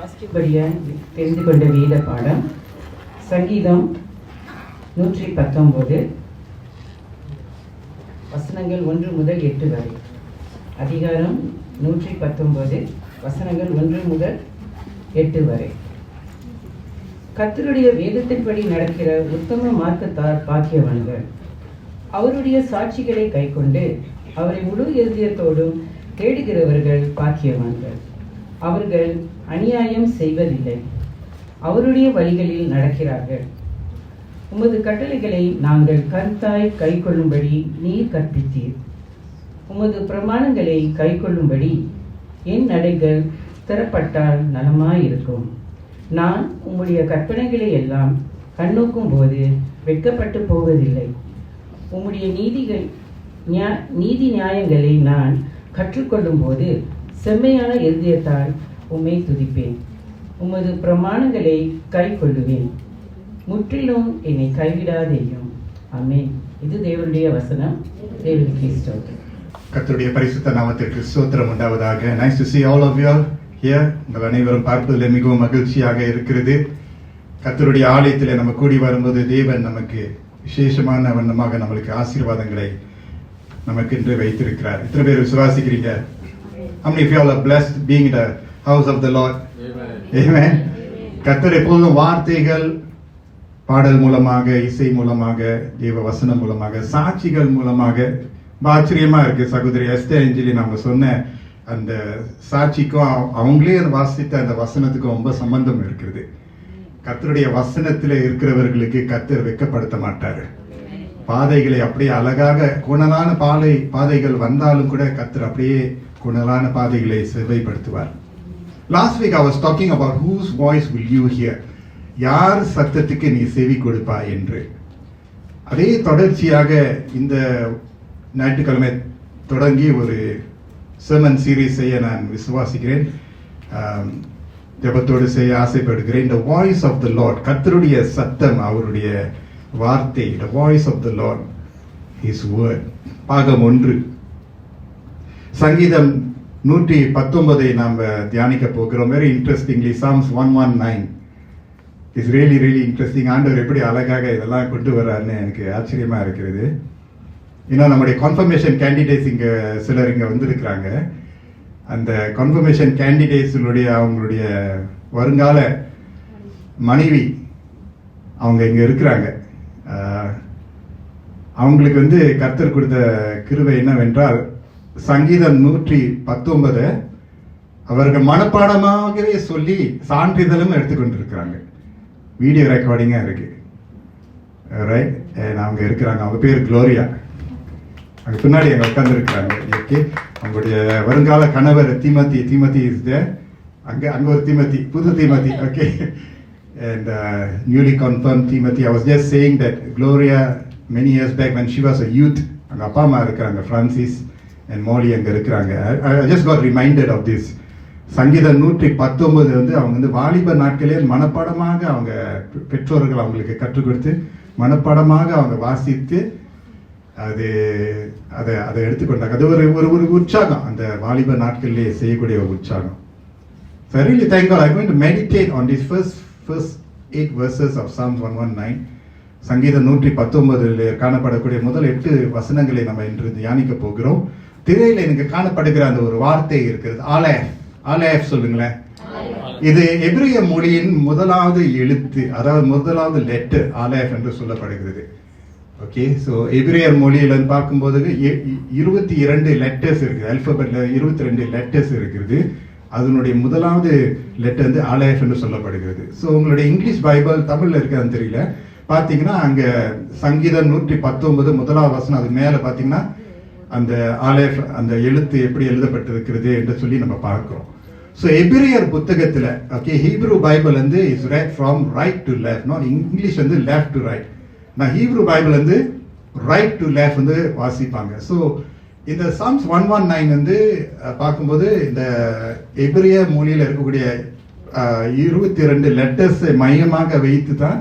வாசிக்கும்படியாக தெரிந்து கொண்ட வேத பாடம் சங்கீதம் 119 வசனங்கள் 1 முதல் 8 வரை. அதிகாரம் 119 வசனங்கள் 1 முதல் 8 வரை. கர்த்தருடைய வேதத்தின்படி நடக்கிற உத்தம மார்க்கத்தார் பாக்கியவான்கள். அவருடைய சாட்சிகளை கைக்கொண்டு அவரை முழு இருதயத்தோடும் தேடுகிறவர்கள் பாக்கியவான்கள். அவர்கள் அநியாயம் செய்வதில்லை, அவருடைய வழிகளில் நடக்கிறார்கள். உமது கட்டளைகளை நாங்கள் கருத்தாய் கைக்கொள்ளும்படி நீர் கற்பித்தீர். உமது பிரமாணங்களை கைக்கொள்ளும்படி என் நடைகள் திறப்பட்டால் நலமாயிருக்கும். நான் உம்முடைய கற்பனைகளை எல்லாம் கண்ணோக்கும் போது வெட்கப்பட்டு போவதில்லை. உம்முடைய நீதி நியாயங்களை நான் கற்றுக்கொள்ளும் போது செம்மையான இருதயத்தால் உம்மை துதிப்பேன். உமது பிரமாணங்களை கை கொள்ளுவேன். முற்றிலும் என்னை கைவிடாதேயும். ஆமென். இது தேவனுடைய வசனம். தேவனுக்கு ஸ்தோத்திரம். கர்த்தருடைய பரிசுத்த நாமத்திற்கு ஸ்தோத்திரம் உண்டாவதாக. Nice to see all of you here. உங்கள் அனைவரும் பார்ப்பதில் மிகவும் மகிழ்ச்சியாக இருக்கிறது. கர்த்தருடைய ஆலயத்தில் நம்ம கூடி வரும்போது தேவன் நமக்கு விசேஷமான வண்ணமாக நம்மளுக்கு ஆசீர்வாதங்களை நமக்கு இன்று வைத்திருக்கிறார். எத்தனை பேர் விசுவாசிக்கிறீங்க? How many of you all are blessed being in the house of the Lord? Amen. கர்த்தர் எப்பொழுதும் வார்த்தைகள், பாடல் மூலமாக, இசை மூலமாக, தேவ வசனம் மூலமாக, சாட்சிகள் மூலமாக, ஆச்சரியமா இருக்கு. சகோதரி எஸ்தர் ஏஞ்சலி நாம சொன்ன அந்த சாட்சிக்கும் அவங்களே வாசித்த அந்த வசனத்துக்கும் ரொம்ப சம்பந்தம் இருக்கிறது. கர்த்தருடைய வசனத்துல இருக்கிறவர்களுக்கு கர்த்தர் வெட்கப்படுத்த மாட்டாரு. பாதைகளை அப்படியே அழகாக குணலான பாதைகள் வந்தாலும் கூட கர்த்தர் அப்படியே குணலான பாதைகளை செவ்வைப்படுத்துவார். Last week I was talking about whose voice will you hear? யார் சத்தத்துக்கு நீ செவி கொடுப்பாய் என்று. அதே தொடர்ச்சியாக இந்த ஞாயிற்றுக்கிழமை தொடங்கி ஒரு sermon series செய்ய நான் விசுவாசிக்கிறேன், ஜெபத்தோடு செய்ய ஆசைப்படுகிறேன். The voice of the Lord, கர்த்தருடைய சத்தம், அவருடைய வார்த்தை. The voice of the Lord, His word. பாகம் 1 சங்கீதம் 119 நாம் தியானிக்க போகிறோம். Very interestingly Psalms 119 is really really interesting. ஆண்டவர் எப்படி அழகாக இதெல்லாம் கொண்டு வர்றாருன்னு எனக்கு ஆச்சரியமா இருக்கிறது. இன்னும் நம்முடைய கன்ஃபர்மேஷன் கேண்டிடேட்ஸ் இங்க சிலர் இங்க வந்திருக்கிறாங்க. அந்த கன்ஃபர்மேஷன் கேண்டிடேட்ஸுடைய அவங்களுடைய வருங்கால மனைவி அவங்க இங்க இருக்கிறாங்க. அவங்களுக்கு கர்த்தர் கொடுத்த கிருபை என்னவென்றால் சங்கீதம் 119 அவர்கள் மனப்பாடமாகவே சொல்லி சான்றிதழும் எடுத்துக்கொண்டிருக்கிறாங்க. வீடியோ ரெக்கார்டிங்கா இருக்கு. ரைட், அவங்க இருக்கிறாங்க. அவங்க பேர் குளோரியா. அங்க பின்னாடி அங்க உட்கார்ந்து இருக்கிறாங்க. ஓகே, அவங்களுடைய வருங்கால கணவர் தீமதி இஸ் தேர். அங்க ஒரு புது தீமதி. Okay, and newly confirmed Timothy. I was just saying that Gloria many years back when she was a youth, அவங்க அப்பா அம்மா இருக்கிறாங்க, பிரான்சிஸ் and மோலி அங்க இருக்கிறாங்க. I just got reminded of this. சங்கீதம் 119 அவங்க வாலிப நாட்களே மனப்பாடமாக அவங்க பெற்றோர்கள் அவங்களுக்கு கற்றுக் கொடுத்து மனப்பாடமாக அவங்க வாசித்து அதை எடுத்துக்கொண்டாங்க. அது ஒரு உற்சாகம், அந்த வாலிப நாட்களிலே செய்யக்கூடிய ஒரு உற்சாகம். So I really thank God. I'm going to meditate on these first 8 verses of Psalms 119. சங்கீதம் 119 காணப்படக்கூடிய முதல் 8 வசனங்களை நம்ம இன்று தியானிக்க போகிறோம். திரையில எனக்கு காணப்படுகிற அந்த ஒரு வார்த்தை இருக்கிறது, ஆலேஃப். சொல்லுங்களேன். இது எபிரிய மொழியின் முதலாவது எழுத்து, அதாவது முதலாவது லெட்டர் ஆலேஃப் என்று சொல்லப்படுகிறது. ஓகே, ஸோ எபிரியர் மொழியில பார்க்கும்போது 22 லெட்டர்ஸ் இருக்குது. அல்பபெட்ல 22 லெட்டர்ஸ் இருக்குது. அதனுடைய முதலாவது லெட்டர் ஆலேஃப் என்று சொல்லப்படுகிறது. ஸோ உங்களுடைய இங்கிலீஷ் பைபிள் தமிழ்ல இருக்கான்னு தெரியல, பாத்தீங்கன்னா அங்க சங்கீதம் 119 முதலாவது வசனம் அது மேல பாத்தீங்கன்னா அந்த ஆலேஃப், அந்த எழுத்து எப்படி எழுதப்பட்டிருக்கிறது என்று சொல்லி நம்ம பார்க்கிறோம். ஸோ எபிரியர் புத்தகத்துல okay, Hebrew Bible is read from right to left, not English left to right. நான் Hebrew Bible right to left வாசிப்பாங்க. ஸோ இந்த Psalms 119 பார்க்கும்போது இந்த எபிரிய மொழியில இருக்கக்கூடிய 22 லெட்டர்ஸ் மையமாக வைத்து தான்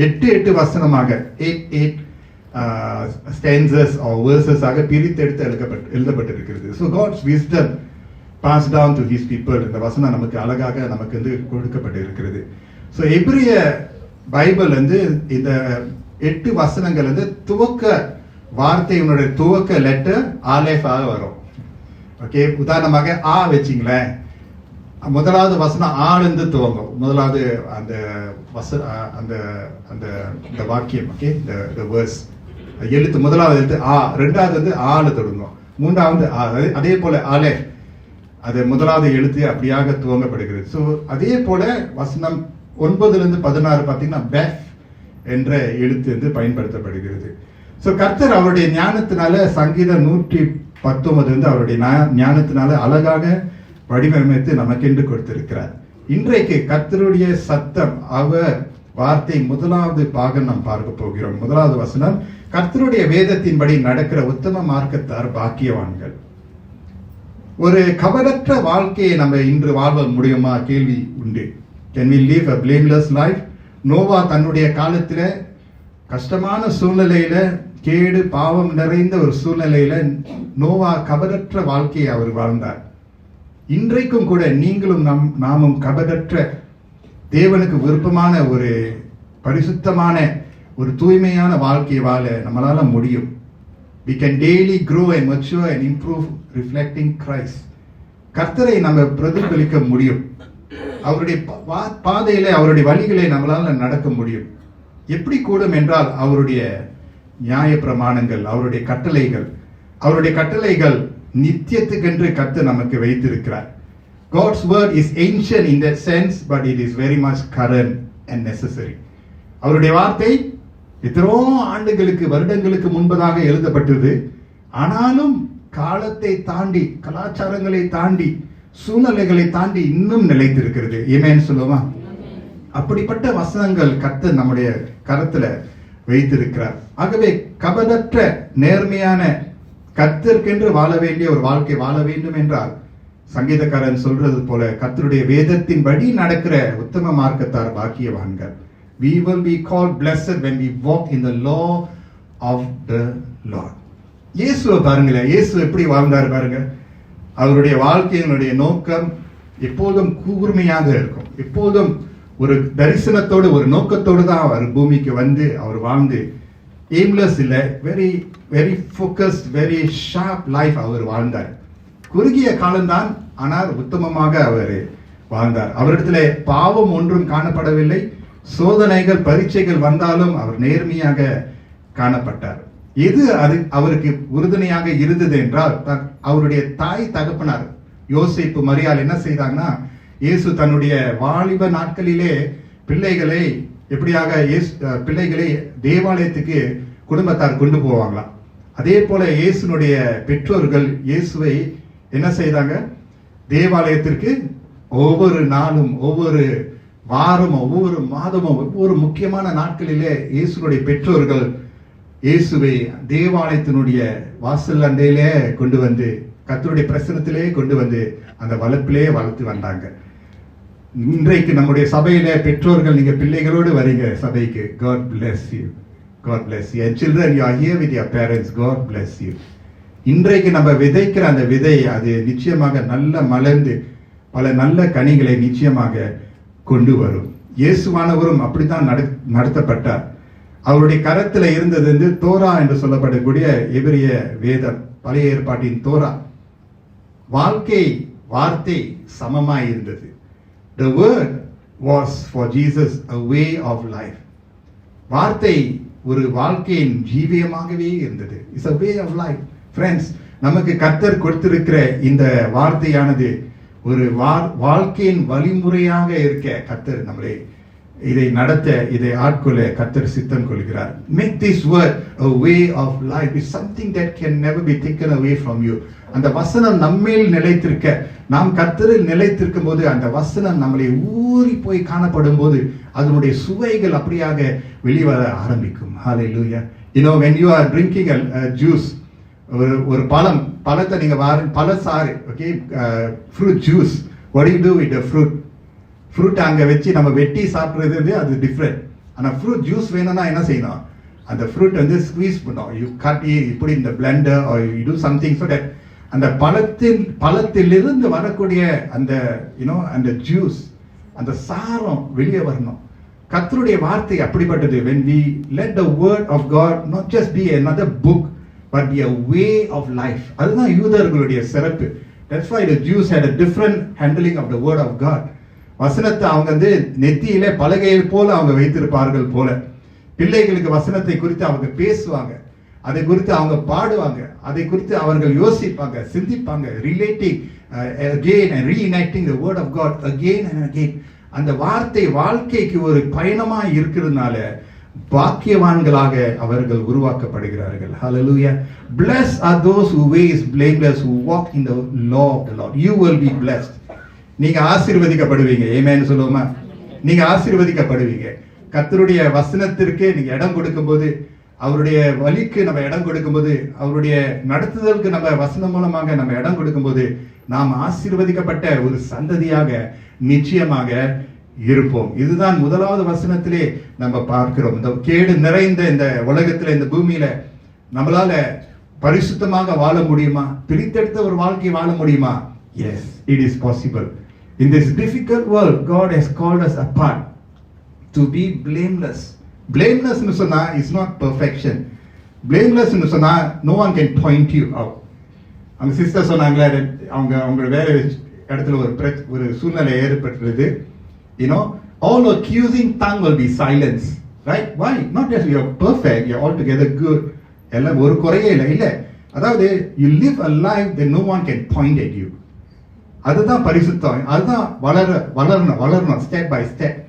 8 வசனமாக 8 stanzas or verses ஆக பிரித்து எடுத்து எழுதப்பட்டிருக்கிறது. So God's wisdom pass down to his people. இந்த வசனம் நமக்கு அழகாக நமக்கு வந்து கொடுக்கப்பட்டு இருக்கிறது. ஸோ எபிரிய பைபிள் வந்து இந்த 8 வசனங்கள் வந்து துவக்க வார்த்தையினுடைய துவக்க லெட்டர் ஆலேஃபாக வரும். ஓகே, உதாரணமாக ஆ வச்சிங்களேன், முதலாவது வசனம் ஆளுந்து துவங்கும். முதலாவது அந்த அந்த வாக்கியம், ஓகே, இந்த வேர்ஸ் எழுத்து, முதலாவது எழுத்து ஆ, ரெண்டாவது வந்து ஆளு தொடங்கும், மூன்றாவது அதே போல ஆலே, அது முதலாவது எழுத்து அப்படியாக துவங்கப்படுகிறது. ஸோ அதே போல வசனம் 9-16 பார்த்தீங்கன்னா பெஃப் என்ற எழுத்து வந்து பயன்படுத்தப்படுகிறது. ஸோ கர்த்தர் அவருடைய ஞானத்தினால சங்கீதம் 119 வந்து அவருடைய ஞானத்தினால அழகாக வடிவமைத்து நமக்கென்று கொடுத்திருக்கிறார். இன்றைக்கு கர்த்தருடைய சத்தம் அவர் வார்த்தை முதலாவது பாகம் நாம் பார்க்க போகிறோம். முதலாவது வசனம், கர்த்தருடைய வேதத்தின்படி நடக்கிற உத்தம மார்க்கத்தார் பாக்கியவான்கள். ஒரு கபடற்ற வாழ்க்கையை நம்ம இன்று வாழ்வ முடியுமா? கேள்வி உண்டு. Can we live a blameless life? Noah தன்னுடைய காலத்துல கஷ்டமான சூழ்நிலையில, கேடு பாவம் நிறைந்த ஒரு சூழ்நிலையில நோவா கபடற்ற வாழ்க்கையை அவர் வாழ்ந்தார். இன்றைக்கும் கூட நீங்களும் நாமும் கபடற்ற தேவனுக்கு விருப்பமான ஒரு பரிசுத்தமான ஒரு தூய்மையான வாழ்க்கையை வாழ நம்மளால முடியும். We can daily grow and mature and improve reflecting Christ. கர்த்தரை நம்ம பிரதிபலிக்க முடியும். அவருடைய பாதையில அவருடைய வழிகளை நம்மளால நடக்க முடியும். எப்படி கூடும் என்றால் அவருடைய நியாய பிரமாணங்கள், அவருடைய கட்டளைகள் நித்தியத்துக்கென்று கர்த்தர் நமக்கு வைத்திருக்கிறார். God's word is ancient in that sense, but it is very much current and necessary. அவருடைய வார்த்தை எத்தனோ ஆண்டுகளுக்கு, வருடங்களுக்கு முன்பதாக எழுதப்பட்டது. ஆனாலும் காலத்தை தாண்டி, கலாச்சாரங்களை தாண்டி, சூழ்நிலைகளை தாண்டி இன்னும் நிலைத்திருக்கிறது. ஏமேன் சொல்லுமா? அப்படிப்பட்ட வசனங்கள் கர்த்தர் நம்முடைய கரத்துல வைத்திருக்கிறார். ஆகவே கபடற்ற நேர்மையான கர்த்தருக்கென்று வாழ வேண்டிய ஒரு வாழ்க்கை வாழ வேண்டும் என்றால், சங்கீதக்காரன் சொல்றது போல கர்த்தருடைய வேதத்தின்படி நடக்கிற உத்தம மார்க்கத்தார் பாக்கியவான்கள். We will be called blessed when we walk in the law of the Lord. இயேசுவை பாருங்களேன், இயேசு எப்படி வாழ்ந்தார் பாருங்க. அவருடைய வாழ்க்கையினுடைய நோக்கம் எப்போதும் கூர்மையாக இருக்கும். எப்போதும் ஒரு தரிசனத்தோடு, ஒரு நோக்கத்தோடு தான் அவர் பூமிக்கு வந்து அவர் வாழ்ந்து, எய்ம்லெஸ் இல்லை, very very focused, very sharp life அவர் வாழ்ந்தார். குறுகிய காலம்தான், ஆனால் உத்தமமாக அவர் வாழ்ந்தார். அவரிடத்துல பாவம் ஒன்றும் காணப்படவில்லை. சோதனைகள், பரீட்சைகள் வந்தாலும் அவர் நேர்மையாக காணப்பட்டார். எது அது அவருக்கு உறுதுணையாக இருந்தது என்றால், அவருடைய தாய் தகப்பனார் யோசேப்பு மரியாள் என்ன செய்தாங்கன்னா, இயேசு தன்னுடைய வாலிப நாட்களிலே பிள்ளைகளை தேவாலயத்துக்கு குடும்பத்தார் கொண்டு போவாங்களாம். அதே போல இயேசுனுடைய பெற்றோர்கள் இயேசுவை என்ன செய்தாங்க, தேவாலயத்திற்கு ஒவ்வொரு நாளும், ஒவ்வொரு வாரமும், ஒவ்வொரு மாதமும், ஒவ்வொரு முக்கியமான நாட்களிலே இயேசுனுடைய பெற்றோர்கள் இயேசுவை தேவாலயத்தினுடைய வாசல் அண்டையிலே கொண்டு வந்து, கர்த்தருடைய பிரசனத்திலே கொண்டு வந்து அந்த வளர்ப்பிலே வளர்த்து வந்தாங்க. இன்றைக்கு நம்முடைய சபையில பெற்றோர்கள், நீங்க பிள்ளைகளோடு வரீங்க சபைக்கு. God bless you. God bless you. And children, you are here with your parents. God bless you. இன்றைக்கு நம்ம விதைக்கிற அந்த விதை அது நிச்சயமாக நல்ல மலர்ந்து பல நல்ல கனிகளை நிச்சயமாக கொண்டு வரும். இயேசுவானவரும் அப்படித்தான் நடத்தப்பட்டார். அவருடைய கரத்துல இருந்தது வந்து தோரா என்று சொல்லப்படக்கூடிய எபிரிய வேதம், பழைய ஏற்பாட்டின் தோரா. வார்த்தை சமமாய் இருந்தது. The word was for Jesus a way of life. வார்த்தை ஒரு வாழ்க்கையின் ஜீவியமாகவே இருந்தது. It's a way of life. Friends, நமக்கு கர்த்தர் கொடுத்திருக்கிற இந்த வார்த்தையானது ஒரு வாழ்க்கையின் வழிமுறையாக இருக்க கர்த்தர் நம்மளை இதை நடத்த, இதை ஆட்கொள்ள கர்த்தர் சித்தம் கொள்கிறார். Make this word a way of life. It's something that can never be taken away from you. அந்த வசனம் நம்மேல் நிலைத்திருக்க, நாம் கர்த்தரில் நிலைத்திருக்கும் போது அந்த வசனம் நம்மளை ஊறி போய் காணப்படும் போது அதனுடைய சுவைகள் அப்படியாக வெளிவர ஆரம்பிக்கும். Hallelujah. You know, when you are drinking a juice, ஒரு பழத்தை நீங்க பழசாறு, okay, fruit juice, what do you do with the fruit? Fruit அங்கே வச்சு நம்ம வெட்டி சாப்பிட்றது அது டிஃப்ரெண்ட். ஆனால் ஃப்ரூட் ஜூஸ் வேணும்னா என்ன செய்யணும், அந்த ஃப்ரூட் வந்து ஸ்குவீஸ் பண்ணோம். யூ கட் இப்படி இந்த Blender are you do something so that அந்த பழத்திலிருந்து வரக்கூடிய அந்த அந்த ஜூஸ், அந்த சாரம் வெளியே வரணும். கர்த்தருடைய வார்த்தை அப்படிப்பட்டது. when we let the word of God not just be another book but be a way of life. அதுதான் யூதர்களுடைய சிறப்பு. that's why the Jews had a different handling of the word of God. வசனத்தை அவங்க நெத்தியிலே பலகையை போல அவங்க வைத்திருப்பார்கள் போல. பிள்ளைகளுக்கு வசனத்தை குறித்து அவங்க பேசுவாங்க, அதை குறித்து அவங்க பாடுவாங்க, அதை குறித்து அவர்கள் யோசிப்பாங்க, சிந்திப்பாங்க. Relating again and reenacting the word of God again and again. அந்த வார்த்தை வாழ்க்கைக்கு ஒரு பயணமா இருக்கிறதுனால பாக்கியவான்களாக அவர்கள் உருவாக்கப்படுகிறார்கள். Hallelujah. Blessed are those who ways blameless, who walk in the law of the Lord. You will be blessed. நீங்க ஆசீர்வதிக்கப்படுவீங்க. ஆமென் சொல்லுவோமா? நீங்க ஆசீர்வதிக்கப்படுவீங்க. கர்த்தருடைய வசனத்திற்கு நீங்க இடம் கொடுக்கும்போது, அவருடைய வழிக்கு நம்ம இடம் கொடுக்கும்போது, அவருடைய நடத்துதலுக்கு நம்ம வசனம் மூலமாக நம்ம இடம் கொடுக்கும்போது, நாம் ஆசீர்வதிக்கப்பட்ட ஒரு சந்ததியாக நிச்சயமாக இருப்போம். இதுதான் முதலாவது வசனத்திலே நம்ம பார்க்கிறோம். இந்த கேடு நிறைந்த இந்த உலகத்துல, இந்த பூமியில நம்மளால பரிசுத்தமாக வாழ முடியுமா? பிரித்தெடுத்த ஒரு வாழ்க்கை வாழ முடியுமா? Yes, it is possible. In this difficult world, God has called us apart to be blameless. Blameless னு சொன்னா is not perfection. Blameless னு சொன்னா no one can point you out. அந்த சிஸ்டர் சொன்னாங்களே, அவங்க வேற இடத்துல ஒரு சூழ்நிலை ஏற்பட்டுறது. All accusing tongue will be silenced. Right? Why? Not just you are perfect, you are altogether good. எல்லாம் ஒரு குறையே இல்லை. அதாவது you live a life that no one can point at you. அதுதான் பரிசுத்தம். அதுதான் வளரணும் ஸ்டெப் பை ஸ்டெப்.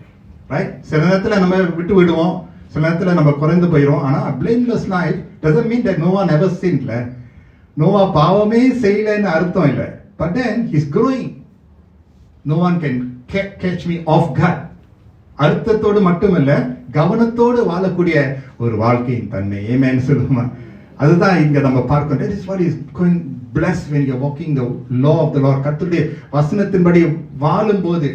ரைட்? சில நேரத்தில் நம்ம விட்டு விடுவோம், சில நேரத்தில் நம்ம குறைந்து போயிடும். ஆனா blameless life doesn't mean that no one ever sinned. Noah பாவமே செய்யலன்னு அர்த்தம் இல்லை. But then he's growing. No one can catch me off guard. அர்த்தத்தோடு மட்டுமல்ல, கவனத்தோடு வாழக்கூடிய ஒரு வாழ்க்கையின் தன்மை. ஆமென் சொல்லுமா? அதுதான் இங்க நம்ம பார்க்கிறோம். That is what is going blessed when you are walking the law of the Lord. கர்த்தருடைய வசனத்தின்படி வாழும்போது,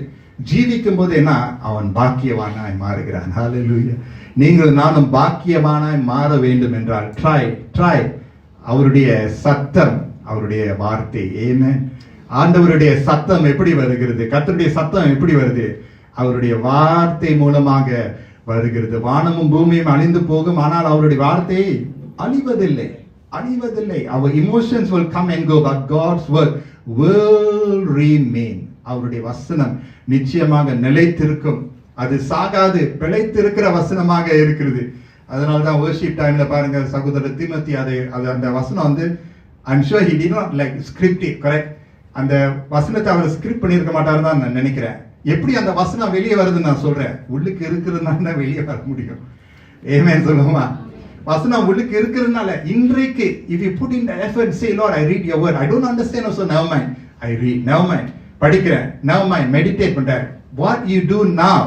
ஜீவிக்கும் போது என்ன, அவன் பாக்கியவானாய் மாறுகிறான். Hallelujah. நீங்கள் நானும் பாக்கியவானாய் மாற வேண்டும் என்றால் try அவருடைய சத்தம், அவருடைய வார்த்தை. ஆமென். ஆண்டவருடைய சத்தம் எப்படி வருகிறது? கர்த்தருடைய சத்தம் எப்படி வருது? அவருடைய வார்த்தை மூலமாக வருகிறது. வானமும் பூமியும் அழிந்து போகும், ஆனால் அவருடைய வார்த்தை அழிவதில்லை. Our emotions will come and go, but God's word will remain. அவருடைய வசனம் நிச்சயமாக நிலைத்திருக்கும். அது சாகாது, பிழைத்திருக்கிற வசனமாக இருக்கிறது. அதனாலதான் வர்ஷிப் டைம்ல பாருங்க, சகோதரர் திமோத்தி அந்த வசனம் I'm sure he did not like script it, correct? அந்த வசனத்தை அவர் ஸ்கிரிப்ட் பண்ணியிருக்க மாட்டாருன்னு தான் நான் நினைக்கிறேன். எப்படி அந்த வசனம் வெளியே வருதுன்னு நான் சொல்றேன், உள்ளுக்கு இருக்கிறதுனால தான் வெளியே வர முடியும். ஆமென் சொல்லுமா? வசனம் உள்ளுக்கு இருக்கிறதுனால இன்றைக்கு if you put in the effort, say Lord, I read your word, I don't understand also, never mind, I read, never mind, படிக்கிறேன், never mind, meditate பண்றேன். What you do now,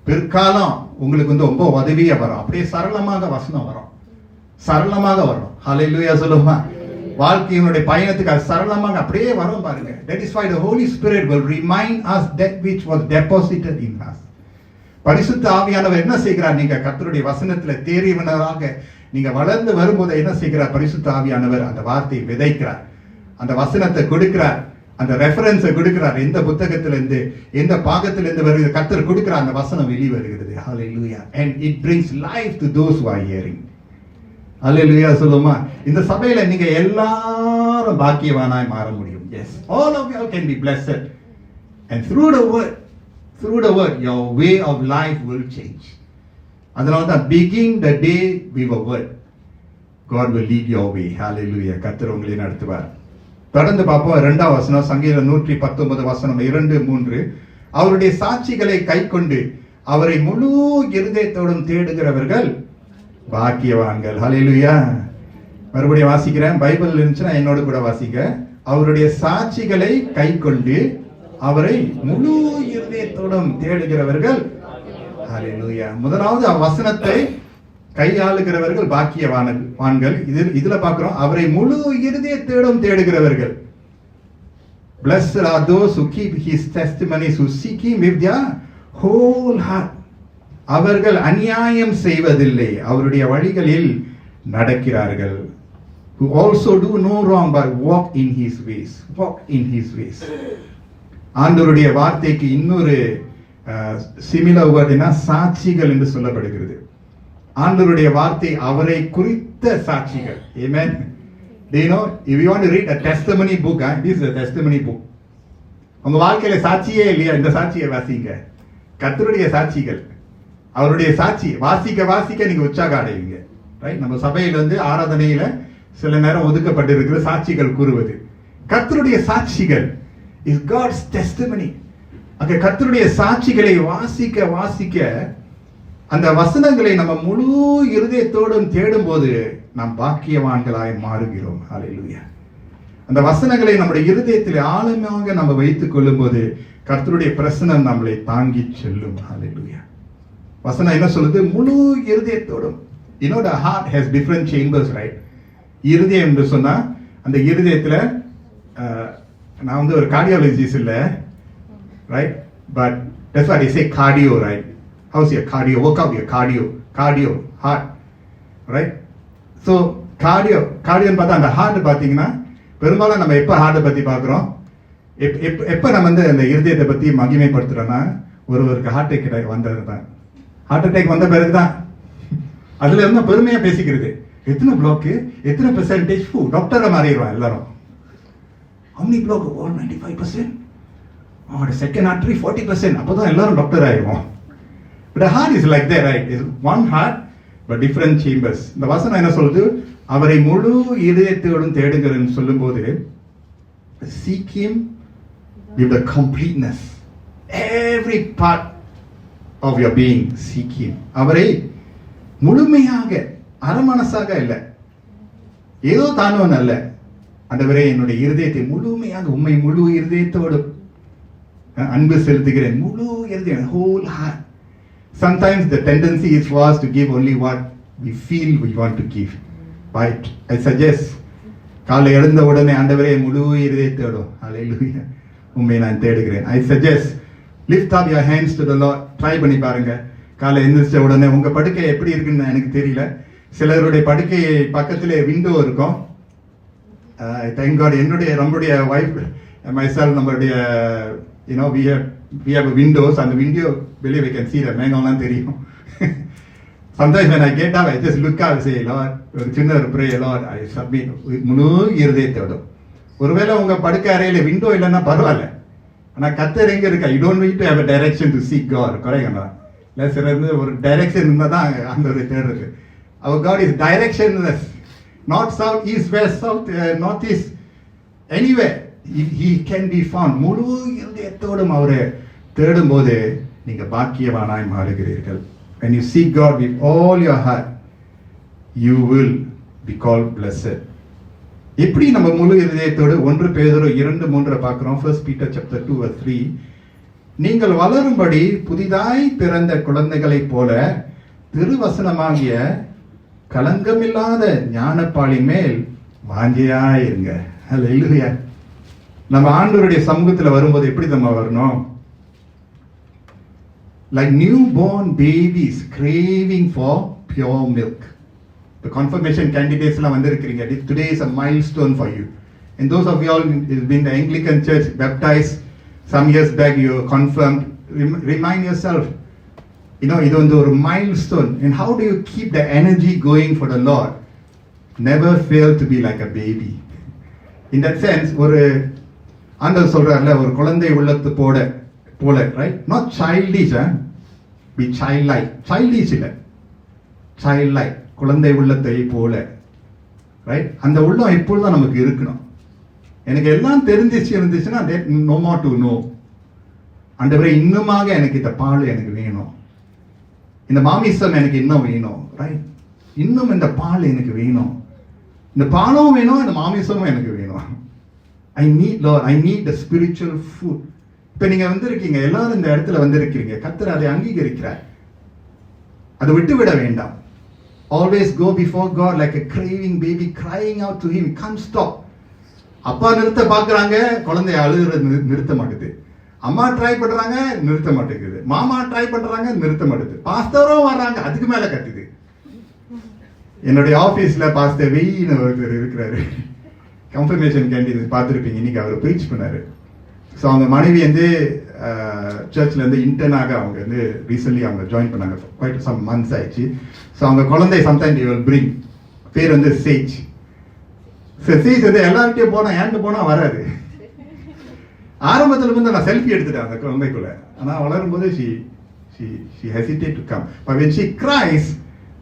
பிற்காலம் உங்களுக்கு ரொம்ப உதவியா வரும். அப்படியே சரளமாக வசனம் வரும், சரளமாக வரும். ஹல்லேலூயா சொல்லுமா? வாழ்க்கையினுடைய பயணத்துக்கு அது சரளமாக அப்படியே வரும் பாருங்க. That is why the Holy Spirit will remind us that which was deposited in us. பரிசுத்த ஆவியானவர் என்ன செய்கிறார்? நீங்க கர்த்தருடைய வசனத்துல தேறியவனாக நீங்க வளர்ந்து வரும்போது என்ன செய்கிறார்? பரிசுத்த ஆவியானவர் அந்த வார்த்தையை விதைக்கிறார், அந்த வசனத்தை கொடுக்கிறார், அந்த ரெஃபரன்ஸை கொடுக்கிறார். எந்த புத்தகத்திலிருந்து எந்த பாகத்திலிருந்து வருகிறது, கர்த்தர் கொடுக்கிறார், அந்த வசனம் வெளியே வருகிறது. Hallelujah. And it brings life to those who are hearing. Hallelujah சொல்லுமா? இந்த சபையில நீங்க எல்லாரும் பாக்கியவானாய் மாற முடியும். Yes, all of you can be blessed, and through the word your way of life will change. அதனால தான் begin the day with a word, God will lead your way. Hallelujah. கர்த்தர் உங்களை நடத்துவார். தொடர்ந்து பார்ப்போம். 2வது வசனம், சங்கீதம் 119 வசனம் 2-3. அவருடைய சாட்சிகளை கைக்கொண்டு அவரை முழு இருதயத்தோடும் தேடுகிறவர்கள் பாக்கியவான்கள். ஹல்லேலூயா. மறுபடியும் வாசிக்கிறேன். பைபிள் இருந்துச்சுன்னா என்னோட கூட வாசிக்க. அவருடைய சாட்சிகளை கைக்கொண்டு அவரை முழு இருதயத்தோடும் தேடுகிறவர்கள். ஹல்லேலூயா. முதலாவது வசனத்தை கையாளுகிறவர்கள் பாக்கியவான்கள். இதுல பார்க்கிறோம், அவரை முழு இருதயத்தோடும் தேடுகிறவர்கள். Blessed are those who keep his testimonies, who seek him with their whole heart. அவர்கள் அநியாயம் செய்வதில்லை, அவருடைய வழிகளில் நடக்கிறார்கள். who also do no wrong but walk in his ways. Walk in his ways. ஆண்டவருடைய வார்த்தைக்கு இன்னொரு சிமிலர் வேர்டுனா சாட்சிகள் என்று சொல்லப்படுகிறது. ஆண்டவருடைய வார்த்தை அவரை குறித்த சாட்சிகள். Amen. Do you know, if you want to read a testimony book, this is a testimony book. உங்க வாழ்க்கையில சாட்சியே இல்லையா? இந்த சாட்சியை வாசிங்க. கர்த்தருடைய சாட்சிகள், அவருடைய சாட்சி வாசிக்க வாசிக்க நீங்க உற்சாகம் அடைவீங்க. ரைட்? நம்ம சபையில வந்து ஆராதனையில சில நேரம் ஒதுக்கப்பட்டிருக்கிற சாட்சிகள் கூறுவது. கர்த்தருடைய சாட்சிகள் is God's testimony. அங்க கர்த்தருடைய சாட்சிகளை வாசிக்க வாசிக்க அந்த வசனங்களை நம்ம முழு இருதயத்தோடும் தேடும் போது நாம் பாக்கியவான்களாய் மாறுகிறோம். ஹல்லேலூயா. அந்த வசனங்களை நம்முடைய இருதயத்தில் ஆழமாக நம்ம வைத்துக் கொள்ளும் போது கர்த்தருடைய பிரசன்னம் நம்மளை தாங்கி செல்லும். ஹல்லேலூயா. வசனம் என்ன சொல்லுது? முழு இருதயத்தோடும். You know, the heart has different chambers, right? இருதயம் என்று சொன்னா அந்த இருதயத்துல நான் வந்து ஒரு கார்டியாலஜிஸ்ட் இல்ல, right? But that's why they say cardio, right? How's your cardio? Work out your cardio, heart, right? So cardio பார்த்தா அந்த ஹார்ட் பாத்தீங்கன்னா பெரும்பாலும் நம்ம எப்ப ஹார்ட்டை பத்தி பாக்குறோம், எப்ப நம்ம வந்து அந்த இருதயத்தை பத்தி மகிமைப்படுத்துறோம்னா ஒருவருக்கு ஹார்ட் அட்டாக் வந்ததுதான். ஹார்ட் அட்டாக் வந்த பிறகுதான் அதுல இருந்தா பெருமையா பேசிக்கிறது. எத்தனை பிளாக், எத்தனை பெர்சன்டேஜ், டாக்டரை மாறிடுவான் எல்லாரும். How many block? 95%. Oh, the second artery 40%. அப்பதான் எல்லாரும் டாக்டர் ஆயிடுவோம். But the heart is like that, right? It's one heart but different chambers. இந்த வசனம் என்ன சொல்லுது? அவரை முழு இதயத்தோடும் தேடுங்கன்னு சொல்லும்போது seek him with the completeness. Every part of your being, seek him. அவரை முழுமையாக, அரமனசாக இல்லை, ஏதோ தானவன் அல்ல. ஆண்டவரே, என்னுடைய இருதயத்தை முழுமையாக உம்மை முழு இருதயத்தோடு அன்பு செலுத்துகிறேன். முழு இருதயம், whole heart. Sometimes the tendency is for us to give only what we feel we want to give. But I suggest காலை எழுந்த உடனே ஆண்டவரே முழு இருதயத்தோடு ஹல்லேலூயா உம்மை நான் தேடுகிறேன். I suggest lift up your hands to the Lord. Try பண்ணி பாருங்க. காலை எழுந்திரிச்ச உடனே உங்க படுக்கை எப்படி இருக்குன்னு எனக்கு தெரியல. சிலருடைய படுக்கை பக்கத்திலே விண்டோ இருக்கும். Thank God, என்னுடைய நம்முடைய வைஃப் myself நம்முடைய we have a windows, and the window believe we can see the மேகம்லாம் தெரியும். Sometimes when I get up I just look up and say, Lord, ஒரு சின்ன ஒரு prayer, Lord, I submit முழு இருதயத்தோடு. ஒருவேளை உங்க படுக்கை அறையில விண்டோ இல்லைன்னா பரவாயில்ல, ஆனா கர்த்தர் எங்க இருக்கா? You don't need to have a direction to seek God. கரெக்டா? இல்ல சில ஒரு டைரக்ஷன் இருந்தா தான் அந்த ஒரு தேடுறது. Our God is directionless. North, south, east, west, south, north, east, anywhere he can be found. முழு இதயத்தோடும் அவரை தேடும் போது நீங்க பாக்கியவானாய் மாறுகிறீர்கள். When you seek God with all your heart, you will be called blessed. எப்படி நம்ம முழு இதயத்தோடு 1 பேதுரு 2:3 பார்க்கிறோம். 1 Peter chapter 2 verse 3. நீங்கள் வளரும்படி புதிதாய் பிறந்த குழந்தைகளைப் போல திருவசனமாகிய கலங்கமில்லாத ஞானப்பாலின் மேல் வாஞ்சையாயிருங்க. ஹல்லேலூயா. நம்ம ஆண்டவருடைய சமூகத்துல வரும்போது எப்படி நம்ம வரணும்? Like newborn babies craving for pure milk. The confirmation candidates எல்லாம் வந்திருக்கிறீங்க. Today is a milestone for you. And those of you all in the Anglican Church baptized some years back, you confirmed. Remind yourself, இது வந்து ஒரு milestone. And how do you keep the energy going for the Lord? Never fail to be like a baby. In that sense, ஒரு ஆண்டவர் சொல்றாருல, ஒரு குழந்தை உள்ளத்து போல, right? Not childish, be childlike. Childish இல்ல, childlike, குழந்தை உள்ளத்தை போல, right? அந்த உள்ளம் எப்பொழுதும் நமக்கு இருக்கணும். எனக்கு எல்லாம் இருந்துச்சுன்னா no more to know. ஆண்டவரே, இன்னுமாக எனக்கு இந்த பால் எனக்கு வேணும், இந்த மாமிசம் எனக்கு இன்னும் வேணும், ரைட்? இன்னும் இந்த பால் எனக்கு வேணும், இந்த பாலும் வேணும், இந்த மாமிசமும் எனக்கு வேணும். I need, Lord, I need the spiritual food. இப்ப நீங்க வந்திருக்கீங்க, எல்லாரும் இந்த இடத்துல வந்திருக்கீங்க, கர்த்தர் அதை அங்கீகரிக்கிறார். அதை விட்டுவிட வேண்டாம். Always go before God like a craving baby crying out to him. Can't stop. அப்பா நிறுத்த பாக்குறாங்க, குழந்தை அழுகிறது நிறுத்த மாட்டேது. அம்மா ட்ரை பண்றாங்க, நிறுத்த மாட்டேங்குது. மாமா ட்ரை பண்றாங்க, நிறுத்த மாட்டேது. பாஸ்டரும் வர்றாங்க, அதுக்கு மேல கத்துது. என்னுடைய ஆபீஸ்ல பாஸ்டர் வெயின்னு ஒருத்தர் இருக்கிறாரு, கன்ஃபர்மேஷன் கேண்டிடேட் பார்த்துருப்பீங்க, இன்னைக்கு அவர் ப்ரீச் பண்ணாரு. ஸோ அவங்க மனைவி வந்து சர்ச்ல இருந்து இன்டர்னாக அவங்க வந்து ரீசென்ட்லி அவங்க ஜாயின் பண்ணாங்க, குவைட் சம் மந்த்ஸ் ஆயிடுச்சு. ஸோ அவங்க குழந்தை சம்டைம் யூ வில் பிரிங், பேர் வந்து சேஜ். சேஜ் வந்து எல்லார்கிட்டயும் போனா ஏன்ட்டு போனா வராது. ஆரம்பத்துல இருந்து நான் செல்ஃபி எடுத்துட்டேன் அந்த குழந்தைக்குள்ள, ஆனா வளரும் போது she hesitate to come, but when she cries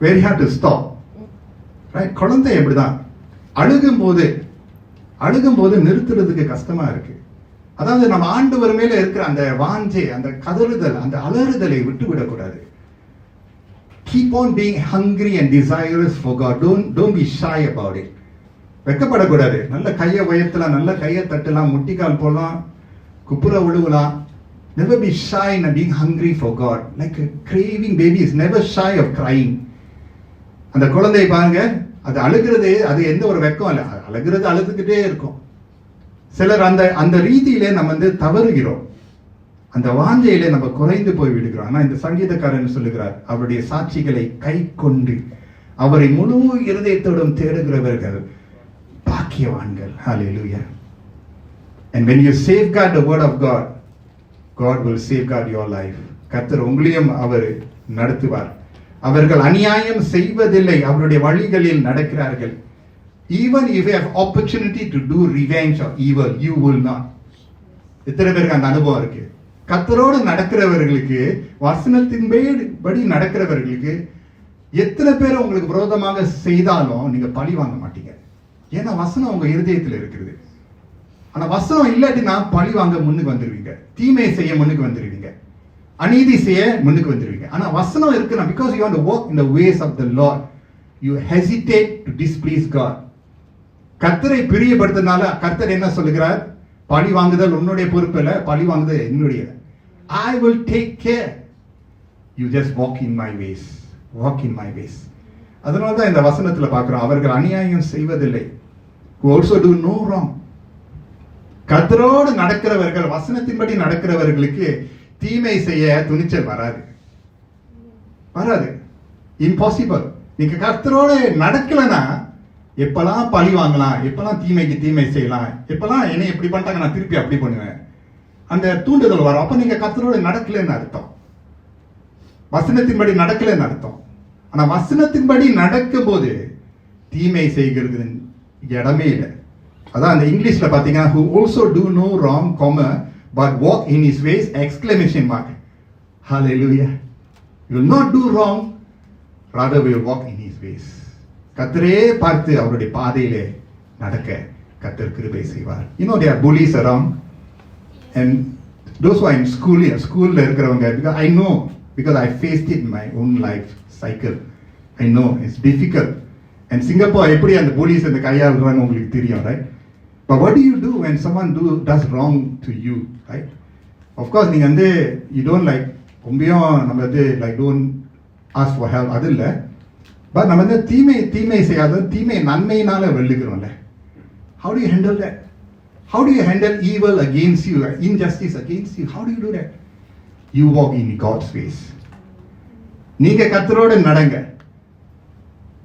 very hard to stop, right? குழந்தை எப்படிதான் அழுகும் போது நிறுத்துறதுக்கு கஷ்டமா இருக்கு. அதாவது நம்ம ஆண்டவர் மேல இருக்கிற அந்த வாஞ்சை, அந்த கதறுதல், அந்த அலறுதலை விட்டு விடக்கூடாது. Keep on being hungry and desirous for God. Don't be shy about it. வெக்கப்படக்கூடாது. நல்ல கையை உயர்த்தலாம், நல்ல கையை தட்டலாம், முட்டிக்கால் போடலாம், குப்புற விழுவலாம். Never be shy in being hungry for God. Like a craving baby is never shy of crying. அந்த குழந்தை பாருங்க, அது அழுகிறது, அது எந்த ஒரு வெக்கம் இல்லை, அழுகிறது அழுதுகிட்டே இருக்கும். சிலர் அந்த ரீதியிலே நம்ம வந்து தவறுகிறோம், அந்த வாஞ்சையிலே நம்ம குறைந்து போய் விடுகிறோம். ஆனா இந்த சங்கீதக்காரன் சொல்லுகிறார், அவருடைய சாட்சிகளை கை கொண்டு அவரை முழு இருதயத்தோடும் தேடுகிறவர்கள் பாக்கியவான்கள். Hallelujah. And when you safeguard the word of God, God will safeguard your life. கர்த்தர் உங்களையும் அவர் நடத்துவார். அவர்கள் அநியாயம் செய்வதில்லை, அவருடைய வழிகளில் நடக்கிறார்கள். Even if you have opportunity to do revenge or evil, you will not. எத்தனை பேருக்கு அந்த அனுபவம் இருக்கு? கர்த்தரோடு நடக்கிறவர்களுக்கு, வசனத்தின்படி நடக்கிறவர்களுக்கு, எத்தனை பேர் உங்களுக்கு விரோதமாக செய்தாலும் நீங்க பழி வாங்க மாட்டீங்க. ஏன்னா வசனம் உங்க இருதயத்தில் இருக்கிறது. ஆனா வசனம் இல்லாட்டினா பழி வாங்க முன்னுக்கு வந்துருவீங்க, தீமை செய்ய முன்னுக்கு வந்துருவீங்க, அநீதி செய்ய முன்னுக்கு வந்துருவீங்க. ஆனா வசனம் இருக்குன்னா, because you want to walk in the ways of the Lord, you hesitate to displease God. கர்த்தரை பிரியப்படுத்தினால கர்த்தர் என்ன சொல்லுகிறார்? பழி வாங்குதல் உன்னுடைய பொறுப்பு இல்ல, பழி வாங்குதல் என்னுடைய. I will take care. You just walk in my ways. Walk in my ways. அதனால தான் இந்த வசனத்துல பார்க்கிறோம், அவர்கள் அநியாயம் செய்வதில்லை, who also do no wrong. கர்த்தரோடு நடக்கிறவர்கள், வசனத்தின்படி நடக்கிறவர்களுக்கு தீமை செய்ய துணிச்சல் வராது. இம்பாசிபிள். நீங்க கர்த்தரோடு நடக்கலன்னா எப்பெல்லாம் பழி வாங்கலாம், எப்பெல்லாம் தீமைக்கு தீமை செய்யலாம், எப்பெல்லாம் என்னை எப்படி பண்ணிட்டாங்க நான் திருப்பி அப்படி பண்ணுவேன், அந்த தூண்டுதல் வரும். அப்ப நீங்க கர்த்தரோடு நடக்கலன்னு அர்த்தம், வசனத்தின்படி நடக்கலன்னு அர்த்தம். ஆனா வசனத்தின்படி நடக்கும் போது தீமை செய்கிறது இடமே இல்லை. அதான் அந்த இங்கிலீஷ்ல பாத்தீங்கன்னா, who also do no wrong, but walk in his ways, exclamation mark. Hallelujah. You will not do wrong, rather we will walk in his ways. கர்த்தரே பார்த்து அவருடைய பாதையிலே நடக்க கர்த்தர் கிருபை செய்வார். You know there are bullies around, and those who are in schoolல இருக்கிறவங்க, because I know, because I faced it in my own life cycle. I know it's difficult. And Singapore எப்படி அந்த bullies அந்த கையாளுறாங்க உங்களுக்கு தெரியும், right? But what do you do when someone does wrong to you, right? Of course நீங்க வந்து you don't like ரொம்பவும் நம்ம வந்து like don't ask for help, அது இல்லை. பட் நம்ம வந்து தீமை செய்யாத தீமை நன்மையினால வெல்லுகிறோம்ல. How do you handle that? How do you handle evil against you, injustice against you? How do you do that? You walk in God's ways. நீங்க கர்த்தரோடு நடங்க.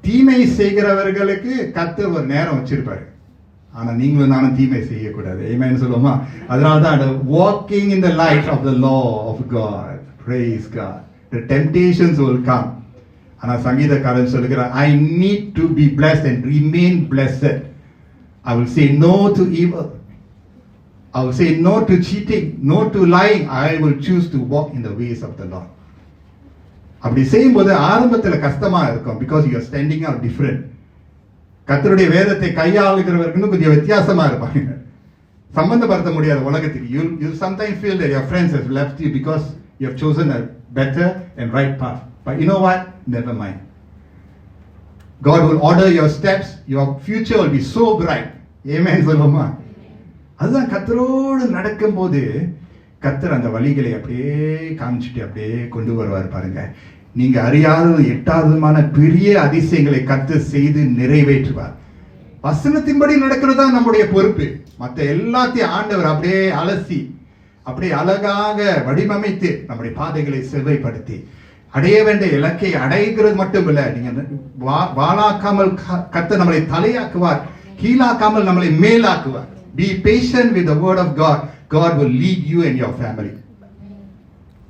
தீமை செய்கிறவர்களுக்கு கர்த்தர் ஒரு நேரம் வச்சிருப்பாரு, ஆனா நீங்களும் நானும் தீமை செய்யக்கூடாது. ஆமென் சொல்லுவோமா? அதனாலதான் walking in the light of the law of God. Praise God. The temptations will come. ஆனா சங்கீதக்காரன் சொல்லுகிறார், I need to be blessed and remain blessed. I will say no to evil. I will say no to cheating, no to lying. I will choose to walk in the ways of the Lord. அப்படி செய்யும்போது ஆரம்பத்தில் கஷ்டமா இருக்கும், because you are standing out different. கர்த்தருடைய வேதத்தை கையாளுகிறவர்கள் கொஞ்சம் வித்தியாசமா இருப்பாங்க, சம்பந்தப்படுத்த முடியாத உலகத்துக்கு. You sometimes feel that your friends have left you because you have chosen a better and right path. But you know what? Never mind. God will order your steps. Your future will be so bright. Amen சொல்லுமா? அதுதான் கர்த்தரோடு நடக்கும் போது கர்த்தர் அந்த வழிகளை அப்படியே காமிச்சிட்டு அப்படியே கொண்டு வருவார் பாருங்க. நீங்க அறியாதது எட்டாததுமான பெரிய அதிசயங்களை கர்த்தர் செய்து நிறைவேற்றுவார். வசனத்தின்படி நடக்கிறதா நம்முடைய பொறுப்பு. மற்ற எல்லாத்தையும் ஆண்டவர் அப்படியே அலசி அப்படியே அழகாக வடிவமைத்து நம்முடைய பாதைகளை செவ்வாய்ப்படுத்தி அடைய வேண்டிய இலக்கை அடைகிறது மட்டும் இல்ல, நீங்க வாளாக்காமல் கர்த்தர் நம்மளை தலையாக்குவார், கீழாக்காமல் நம்மளை மேலாக்குவார். Be patient with the word of God. God will lead you and your family.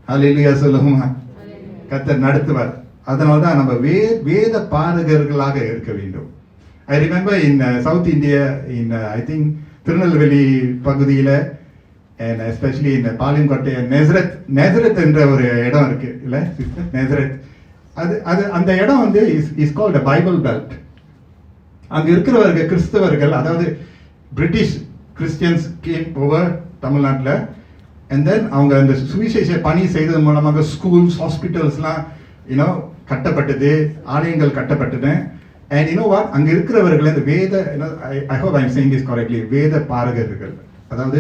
Hallelujah சொல்லுமா. கர்த்தர் நடத்துவார். அதனால தான் நம்ம வேத பாரகர்களாக இருக்க வேண்டும். I remember in South India, in I think Tirunelveli பகுதியில, and especially in Palayamkottai, Nazareth என்ற ஒரு இடம் இருக்கு இல்ல நேசரத், அது அந்த இடம் வந்து இஸ் கால்ட் பைபிள் பெல்ட். அங்க இருக்கிறவர்கள் கிறிஸ்தவர்கள், அதாவது பிரிட்டிஷ் கிறிஸ்டியன்ஸ் கேம் ஓவர் தமிழ்நாட்டில், அண்ட் தென் அவங்க அந்த சுவிசேஷ பணி செய்தது மூலமாக ஸ்கூல்ஸ், ஹாஸ்பிட்டல்ஸ்லாம் கட்டப்பட்டது, ஆலயங்கள் கட்டப்பட்டது. அண்ட் வாட், அங்க இருக்கிறவர்கள் இந்த வேத, I hope I am saying this correctly, வேத பாரகர்கள், அதாவது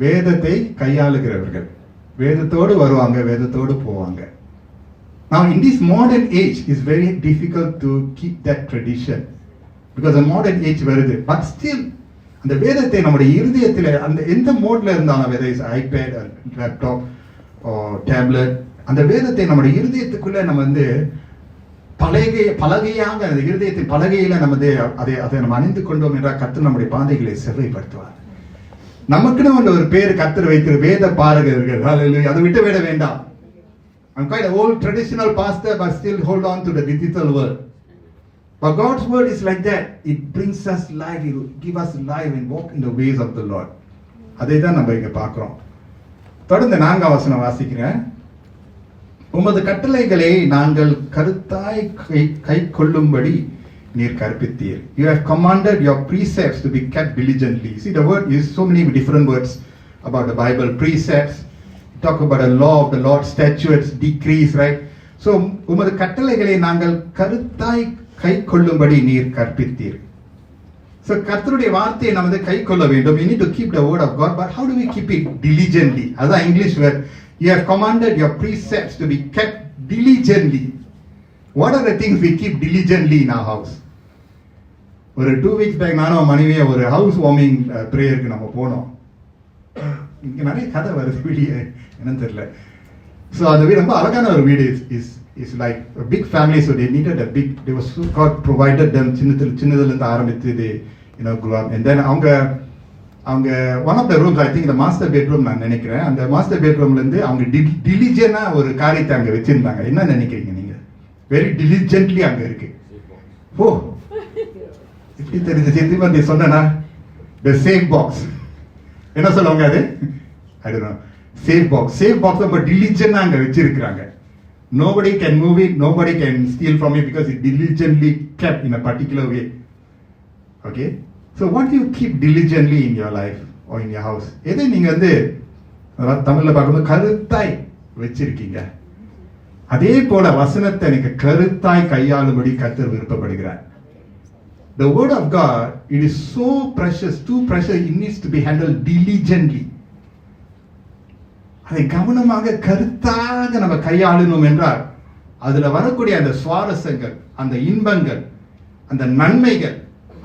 வேதத்தை கையாளுகிறவர்கள். வேதத்தோடு வருவாங்க, வேதத்தோடு போவாங்க. Now in this modern age is very difficult to keep that tradition because the modern age வருது. But still அந்த வேதத்தை நம்முடைய இருதயத்தில் அந்த எந்த மோட்ல இருந்தாலும், whether it's iPad or laptop or tablet, அந்த வேதத்தை நம்முடைய இருதயத்துக்குள்ள நம்ம வந்து பலகையாக அந்த இருதயத்தின் பலகையில நம்ம அதை நம்ம அணிந்து கொண்டோம் என்றால் கர்த்தர் நம்முடைய பாதைகளை செவ்வாய்ப்படுத்துவார். நமக்குன்னு ஒரு பேர் கர்த்தர் வைக்கிற வேத பாரகர்கள். ஹல்லேலூயா. அதை விட்டு விட வேண்டாம். I'm quite an old traditional pastor, but still hold on to the digital word. But God's word is like that. It brings us life. It will give us life and walk in the ways of the Lord. அதை தான் நம்ம இங்க பார்க்கிறோம். தொடர்ந்து 4ஆம் வசனம் வாசிக்கிறேன். உமது கட்டளைகளை நாங்கள் கருத்தாய் கை கொள்ளும்படி நீர் கற்பித்தீர். You have commanded your precepts to be kept diligently. See, the word is so many different words about the Bible. Precepts, talk about the law of the Lord, statutes, decrees, right? So, உமது கட்டளைகளை நாங்கள் கருத்தாய் கை கொள்ளும்படி நீர் கற்பித்தீர். So, கர்த்தருடைய வார்த்தையை நாம் வந்து கை கொள்ள வேண்டும். We need to keep the word of God, but how do we keep it diligently? அதான் English word. You have commanded your precepts to be kept diligently. What are the things we keep diligently in our house? ஒரு 2 weeks back நானும் மனைவியை ஒரு house warming ப்ரேயருக்கு நம்ம போனோம். இங்க நிறைய கதை வருது வீடியோ, என்னன்னு தெரியல. ஸோ அந்த வீடு ரொம்ப அழகான ஒரு வீடு. Is like big family. So they needed a big, they was God provided them. சின்னதுலேருந்து ஆரம்பித்து they grew up. And then அவங்க one of the rooms, I think the master bedroom நான் நினைக்கிறேன், அந்த மாஸ்டர் பெட்ரூம்ல இருந்து அவங்க டிலிஜென்டா ஒரு காரியத்தை அங்க வச்சிருந்தாங்க. என்ன நினைக்கிறீங்க நீங்க? வெரி டிலிஜென்ட்லி அங்க இருக்கு. ஓ, எப்படி தெரிஞ்சு சித்திமந்தி சொன்னா த சேஃப் பாக்ஸ், என்ன சொல்லுவாங்க அது? I don't know. Safe box ரொம்ப டிலிஜென்டா அங்க வச்சிருக்காங்க. Nobody can move it, nobody can steal from it because it diligently kept in a particular way. Okay? So what do you keep diligently in your life or in your house? எதை நீங்க வந்து தமிழ்ல பார்க்கும்போது கருத்தாய் வச்சிருக்கீங்க? அதே போல வசனத்தை நீங்க கருத்தாய் கையாளும்படி கர்த்தர் விருப்பப்படுகிறார். The word of God, it is so precious, too precious, it needs to be handled diligently. அதை கவனமாக கருத்தாக நம்ம கையாளணும் என்றால் அதுல வரக்கூடிய அந்த சுவாரஸ்யங்கள், அந்த இன்பங்கள், அந்த நன்மைகள்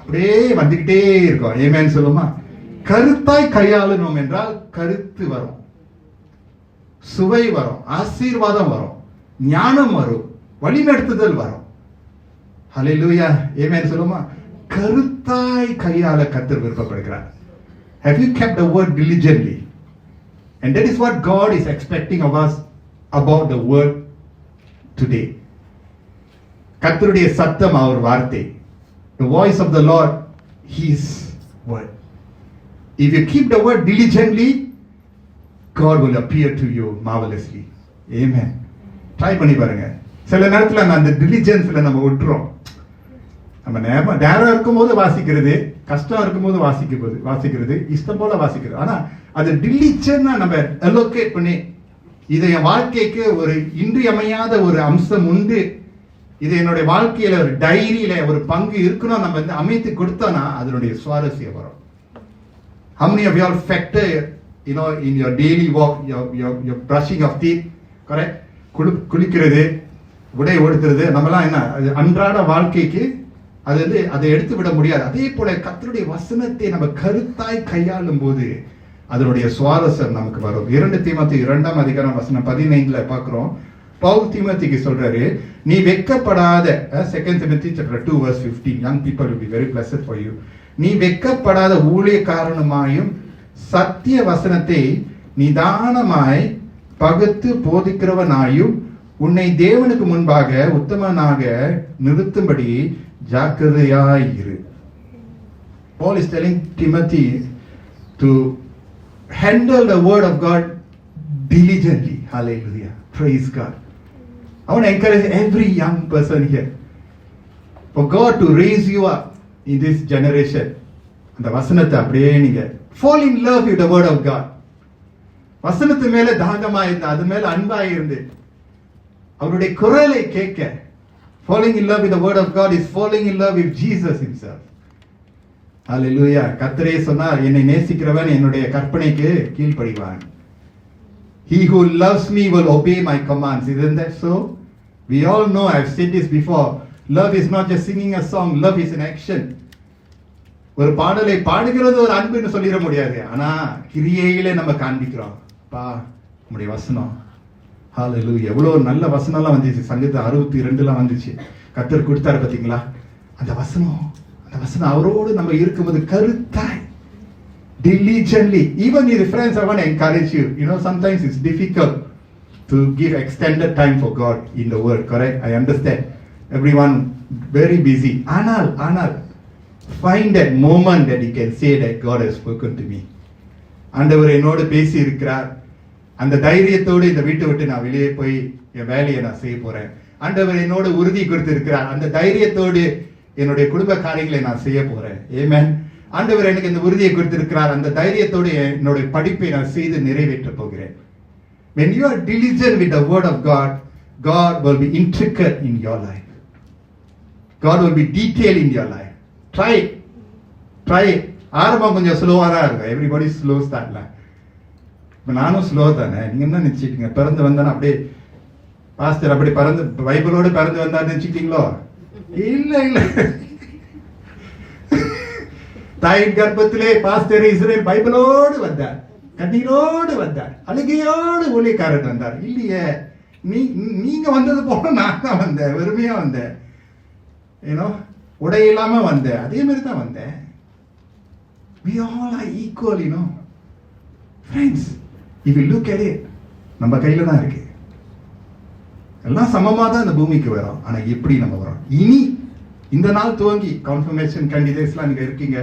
அப்படியே வந்துகிட்டே இருக்கும். ஏமேன் சொல்லுமா? கருத்தாய் கையாளணும் என்றால் கருத்து வரும், சுவை வரும், ஆசீர்வாதம் வரும், ஞானம் வரும், வழிநடத்துதல் வரும். ஹல்லேலூயா. ஏமேன் சொல்லுமா? கருத்தாய் கையாள கர்த்தர் விருப்பப்படுகிறார். Have you kept the word diligently? And that is what God is expecting of us about the word today. கர்த்தருடைய சத்தம் அவர் வார்த்தை. The voice of the Lord, His word. If you keep the word diligently, God will appear to you marvelously. Amen. Try பண்ணி பாருங்க. சில நேரத்துல நான் அந்த diligence-ல நம்ம விட்டுறோம். நம்ம நேரம் இருக்கும்போது வாசிக்கிறது, கஷ்டம் இருக்கும்போது வாசிக்கிறது, இஷ்டம் போல வாசிக்கிறது. ஆனா அது diligent-ஆ நம்ம allocate பண்ணி இதை என் வாழ்க்கைக்கு ஒரு இன்றியமையாத ஒரு அம்சம் உண்டு, இது என்னுடைய வாழ்க்கையில ஒரு டைரியில ஒரு பங்கு இருக்கணும், நம்ம வந்து அமைத்து கொடுத்தோம்னா அதனுடைய சுவாரஸ்யம் வரும். How many of you all factor, in your daily walk, your brushing of teeth, correct? குளிக்கிறது, உடை உடுத்துறது, நம்மலாம் என்ன அன்றாட வாழ்க்கைக்கு அது வந்து அதை எடுத்து விட முடியாது. அதே போல கர்த்தருடைய வசனத்தை நம்ம கருத்தாய் கையாளும் போது அதனுடைய சுவாரஸ்யம் நமக்கு வரும். 2 தீமோத்தேயு 2ஆம் அதிகாரம் வசனம் 15 பார்க்கிறோம். பவுல் தீமோத்தேயுக்கு சொல்றாரு, நீ வெட்கப்படாத, 2 Timothy chapter 2 verse 15, young people will be very blessed for you. நீ வெட்கப்படாத ஊழியக்காரனுமாயும் சத்திய வசனத்தை நிதானமாய் பகுத்து போதிக்கிறவனாயும் உன்னை தேவனுக்கு முன்பாக உத்தமனாக நிறுத்தும்படி ஜாக்கிரதையாயிரு. Paul is telling Timothy to handle the word of God diligently. Hallelujah. Praise God. I want to encourage every young person here for God to raise you up in this generation. அந்த வசனத்தை அப்படியே நீங்க fall in love with the word of God. வசனத்து மேல தாகமா இருந்து, அது மேல அன்பா இருந்து, அவருடைய குரலை கேட்க. Falling in love with the word of God is falling in love with Jesus himself. Hallelujah. கர்த்தரே சொன்னார், என்னை நேசிக்கிறவன் என்னுடைய கற்பனைக்கு கீழ்ப்படிவான். He who loves me will obey my commands. Isn't that so? We all know, I've said this before, love is not just singing a song, love is an action. ஒரு பாடலை பாடுகிறது ஒரு அன்புன்னு சொல்லிட முடியாது, ஆனா கிரியையிலே நம்ம காண்பிக்கிறோம். பா நம்முடைய வசனம், ஹalleluya, எவ்வளவு நல்ல வசனம்லாம் வந்துச்சு. சங்கீதம் 62 வந்துச்சு, கர்த்தர் கொடுத்தாரு பாத்தீங்களா அந்த வசனம். அந்த வசனம் அவரோடு நம்ம இருக்கும்போது கருத்தாய் diligently. Even with friends, I want to encourage you. You know, sometimes it's difficult to give extended time for God in the word, correct? I understand. Everyone very busy. Anal, find that moment that you can say that God has spoken to me. ஆண்டவர் என்னோடு பேசி இருக்கிறார். அந்த தைரியத்தோடு இந்த வீட்டை விட்டு நான் வெளியே போய் என் வேலையை நான் செய்ய போறேன். ஆண்டவர் என்னோடு உறுதி கொடுத்து இருக்கிறார். அந்த தைரியத்தோடு என்னுடைய குடும்ப காரியங்களை நான் செய்ய போறேன். ஆமென். ஆண்டவர் எனக்கு இந்த உறுதியை கொடுத்திருக்கிறார். அந்த தைரியத்தோடு என்னுடைய படிப்பை நான் செய்து நிறைவேற்ற போகிறேன். When you are diligent with the word of God, God will be intricate in your life. God will be detailed in your life. Try it. ஆரம்பம் கொஞ்சம் ஸ்லோவா தான் இருக்கும். எவ்ரிபடி ஸ்லோ ஸ்டார்ட்ல. இப்போ நானும் ஸ்லோ தானே. நீங்க என்ன நினைச்சிட்டீங்க? பிறந்து வந்தானே அப்படியே பாஸ்டர் அப்படி பறந்து பைபிளோடு பிறந்து வந்தா நினைச்சிட்டீங்களோ? இல்ல. தாயின் கர்ப்பத்திலே பாஸ்டர் இஸ்ரேல் பைபிளோடு வந்தார், கண்ணீரோடு வந்தார், அழுகையோடு ஊழியக்காரன் வந்தார். இல்லையே, நீங்க வந்தது போல நான் தான் வந்தேன், வெறுமையா வந்தேன், ஏனோ உடை இல்லாம வந்தேன், அதே மாதிரி தான் வந்தேன். We all are equal, you know. Friends, if you look at it, நம்ம கையில தான் இருக்கு. எல்லாம் சமமா தான் இந்த பூமிக்கு வரோம். ஆனா எப்படி நம்ம வரோம்? இனி இந்த நாள் துவங்கி கான்ஃபர்மேஷன் கேண்டிடேட்ஸ்லாம் நீங்க இருக்கீங்க,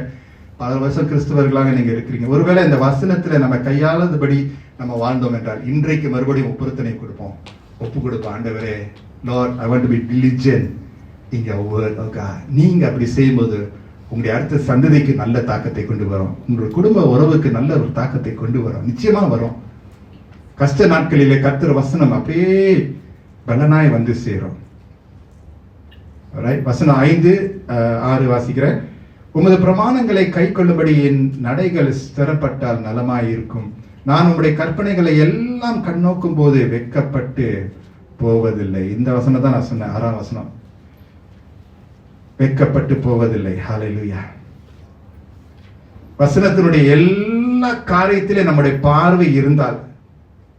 10 வருஷம் கிறிஸ்தவர்களாக நீங்க இருக்கிறீங்க. ஒருவேளை இந்த வசனத்துல நம்ம கையாளதுபடி நம்ம வாழ்ந்தோம் என்றால் இன்றைக்கு மறுபடியும் ஒப்புரத்தனை கொடுப்போம், ஒப்பு கொடுப்போம். ஆண்டவரே, Lord, I want to be diligent in your word, oh God. நீங்க அப்படி செய்யும்போது உங்களுடைய அடுத்த சந்ததிக்கு நல்ல தாக்கத்தை கொண்டு வரும், உங்களுடைய குடும்ப உறவுக்கு நல்ல ஒரு தாக்கத்தை கொண்டு வரும், நிச்சயமா வரும். கஷ்ட நாட்களிலே கர்த்தர் வசனம் அப்படியே பலனாய் வந்து சேரும். வசனம் 5-6 வாசிக்கிறேன். உமது பிரமாணங்களை கை கொள்ளும்படி என் நடைகள் ஸ்திரப்பட்டால் நலமாயிருக்கும். நான் உம்முடைய கற்பனைகளை எல்லாம் கண்ணோக்கும் போது வெட்கப்பட்டு போவதில்லை. இந்த வசனம் தான் நான் சொன்னேன், 6ஆம் வசனம். வெட்கப்பட்டு போவதில்லை. ஹல்லேலூயா. வசனத்தினுடைய எல்லா காரியத்திலே நம்முடைய பார்வை இருந்தால்,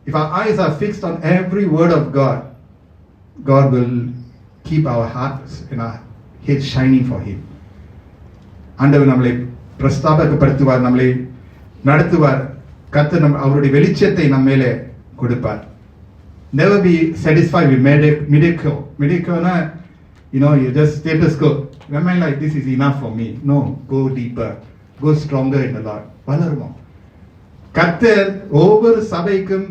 if our eyes are fixed on every word of God, God will keep our hearts and our heads shining for Him. ஆண்டவர் நம்மளை பிரஸ்தாபகப்படுத்துவார், நம்மளை நடத்துவார். கர்த்தர் அவருடைய வெளிச்சத்தை நம்ம மேலே கொடுப்பார். Never be satisfied with mediocre. You know, you just status quo. Remain like this is enough for me. No, go deeper, go stronger in the Lord. வளருவோம். கர்த்தர் ஒவ்வொரு சபைக்கும்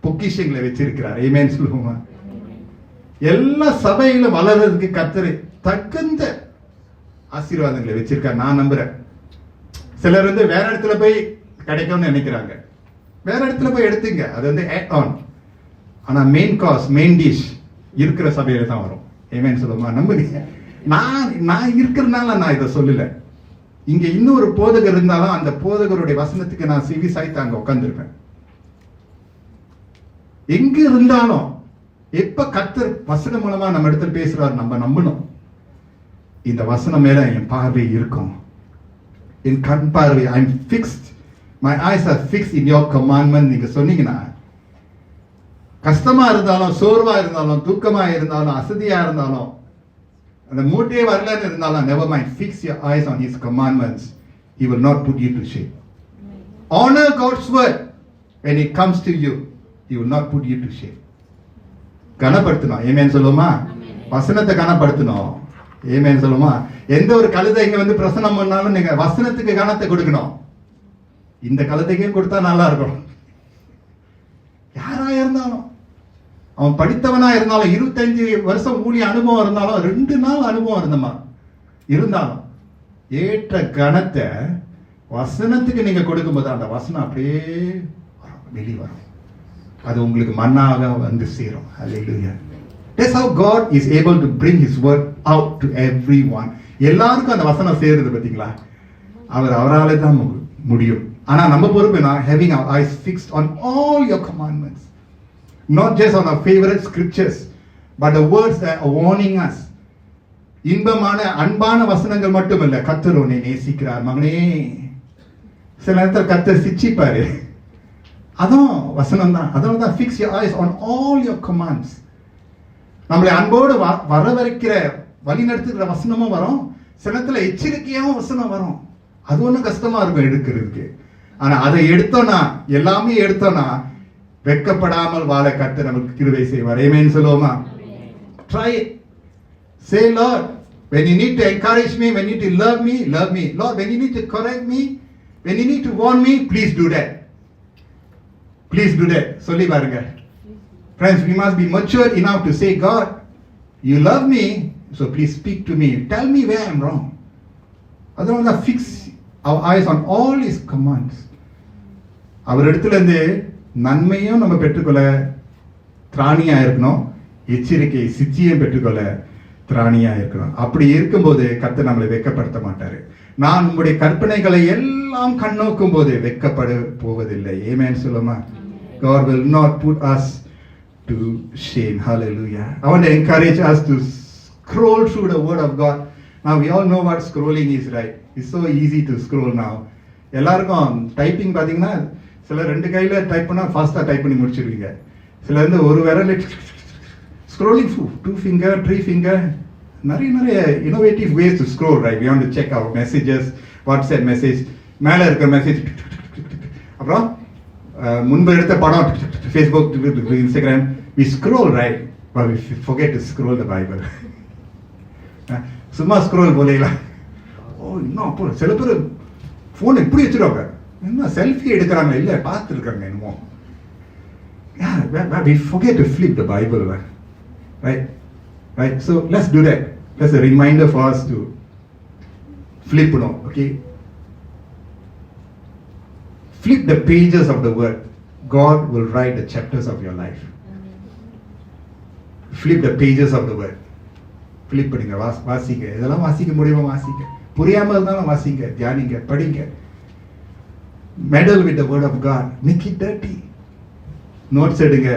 பொக்கிஷங்களை வச்சிருக்கிறார். ஆமென் சொல்லுவோமா? எல்லா சபையிலும் வளர்றதுக்கு கர்த்தர் தகுந்த ஆசீர்வாதங்களை வச்சிருக்கார். நான் நம்புறேன். சிலர் வந்து வேற இடத்துல போய் கிடைக்கும்னு நினைக்கிறாங்க. வேற இடத்துல போய் எடுத்துங்க, அது வந்து ஆட் ஆன். ஆனா மெயின் காஸ், மெயின் டிஷ் இருக்கிற சபையில தான் வரும். ஆமென் சொல்லுமா? நம்புறீங்க? நான் இருக்கிறதுனால நான் இதை சொல்லல. இங்க இன்னொரு போதகர் இருந்தாலும் அந்த போதகருடைய வசனத்துக்கு நான் செவி சாய்த்து அங்க உட்கார்ந்துருப்பேன். எங்க இருந்தாலும் எப்ப கர்த்தர் வசனம் மூலமா நம்ம இடத்துல பேசுறாரு, நம்ம நம்பணும். இந்த வசனம் மேல என் பார்வை இருக்கும், என் கண் பார்வை. I am fixed, my eyes are fixed in your commandment. நீங்க சொன்னீங்கன்னா கஷ்டமா இருந்தாலும், சோர்வா இருந்தாலும், தூக்கமா இருந்தாலும், அசதியா இருந்தாலும், அந்த மூட்டே வரலன்னு இருந்தாலும், never mind, fix your eyes on his commandments. He will not put you to shame. Honor God's word. When it comes to you, he will not put you to shame. கனப்படுத்தணும். ஏமேன் சொல்லுமா? வசனத்தை கனப்படுத்தணும். ஏமேன் சொல்லுமா? எந்த ஒரு கழுதை இங்க வந்து பிரசனம் பண்ணாலும் நீங்க வசனத்துக்கு கனத்தை கொடுக்கணும். இந்த கழுதைக்கே கொடுத்தா நல்லா இருக்கும். யாரா இருந்தாலும், அவன் படித்தவனா இருந்தாலும், 25 வருஷம் ஊழிய அனுபவம் இருந்தாலும், 2 நாள் அனுபவம் இருந்தாலும் ஏற்ற கணத்தை வசனத்துக்கு நீங்க கொடுக்கும்போது அந்த வசனம் அப்படியே வெளியே வரும். அது உங்களுக்கு மண்ணாக வந்து சேரும். Hallelujah. That's how God is able to bring his word out to everyone. எல்லாருக்கும் அந்த வசனம் சேருது பாத்தீங்களா? அவராலே தான் முடியும். ஆனா நம்ம பொறுப்பு என்ன? Having our eyes fixed on all your commandments. Not just on our favorite scriptures, but the words that are warning us. இன்பமான அன்பான வசனங்கள் மட்டும் இல்ல, கர்த்தர் உன்னை நேசிக்கிறார் மகனே. சில நேரத்தில் கர்த்தர் சிச்சிப்பாரு. அதுவும் வசனம் தான். அதனால தான் fix your eyes on all your commands. நம்மளை அன்போடு வரவழைக்கிற வழி நடத்துகிற வசனமும் வரும், சில நேரத்தில் எச்சரிக்கையாகவும் வசனம் வரும். அது ஒன்றும் கஷ்டமா இருக்கும் எடுக்கிறதுக்கு. ஆனா அதை எடுத்தோம்னா, எல்லாமே எடுத்தோம்னா வெட்கப்படாமல் வாழ கர்த்தர் நமக்கு கிருபை செய்வார். ஆமென் சொல்லுவோமா? Try it. Say, Lord, when you need to encourage me, when you need to love me, love me. Lord, when you need to correct me, when you need to warn me, please do that. Please do that. சொல்லி பாருங்க. Friends, we must be mature enough to say, God, you love me, so please speak to me. Tell me where I'm wrong. அதனால தான் fix our eyes on all his commands. அவர் இடத்துல இருந்து நன்மையும் நம்ம பெற்றுக்கொள்ள திராணியா இருக்கணும், எச்சரிக்கை சிச்சியும் பெற்றுக்கொள்ள திராணியா இருக்கணும். அப்படி இருக்கும்போது கர்த்தர் நம்மளை வெட்கப்படுத்த மாட்டாரு. நான் உங்களுடைய கற்பனைகளை எல்லாம் கண்ணோக்கும் போது வெட்கப்பட போவதில்லை. ஆமென் சொல்லுமா? God will not put us to shame. Hallelujah. I want to encourage us to scroll through the word of God. Now we all know what scrolling is, right? It's so easy to scroll now. எல்லாருக்கும் typing பாத்தீங்கன்னா சில 2 கையில type பண்ணா ஃபாஸ்டா type பண்ணி முடிச்சிருவீங்க. சில வந்து ஒரு விரல் ஸ்க்ரோலிங் 2 finger 3 finger. நிறைய innovative ways to scroll, right? We want to check our messages, WhatsApp message, மேல இருக்க மெசேஜ், அப்புறம் முன்பு எடுத்த படம், Facebook, Instagram, we scroll, right? But we forget to scroll the Bible. சும்மா ஸ்க்ரோல் போலையில இன்னும் சில பேர் போன் இப்படி வச்சிருவாங்க, என்ன செல்ஃபி எடுக்கிறாங்க, இல்ல பார்த்துருக்காங்க என்னமோ. We forget to flip the Bible, right? So let's do that. That's a reminder for us to flip, okay? Flip the pages of the word. God will write the chapters of your life. Flip the pages of the word. Flip பண்ணுங்க, வாசிங்க. இதெல்லாம் வாசிக்க முடியுமா? வாசிங்க. புரியாம இருந்தாலும் வாசிங்க, தியானிங்க, படிங்க. Meddle with the word of God. Make it dirty. Notes எடுங்க,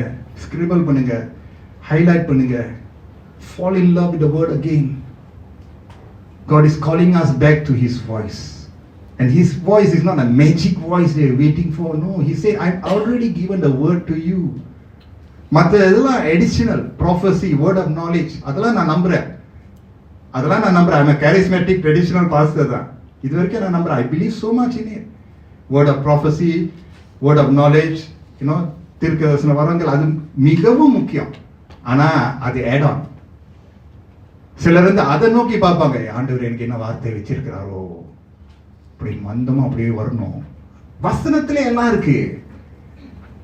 scribble பண்ணுங்க, highlight பண்ணுங்க. Fall in love with the word again. God is calling us back to his voice. And his voice is not a magic voice they're waiting for. No, he said, I've already given the word to you. மற்ற இதெல்லாம் additional prophecy, word of knowledge, அதெல்லாம் நான் நம்புறேன். I'm a charismatic traditional pastor தான். இது வரைக்கும் நான் நம்புறேன். I believe so much in it. Word of prophecy, word of knowledge, தீர்க்கதரிசன வரங்கள் அது மிகவும் முக்கியம். ஆனா அது add on. சிலர் வந்து அதை நோக்கி பார்ப்பாங்க, ஆண்டவர் எனக்கு என்ன வார்த்தை வச்சிருக்கிறாரோ, அப்படி மந்தமா அப்படியே வரணும். வசனத்திலே எல்லாம் இருக்கு.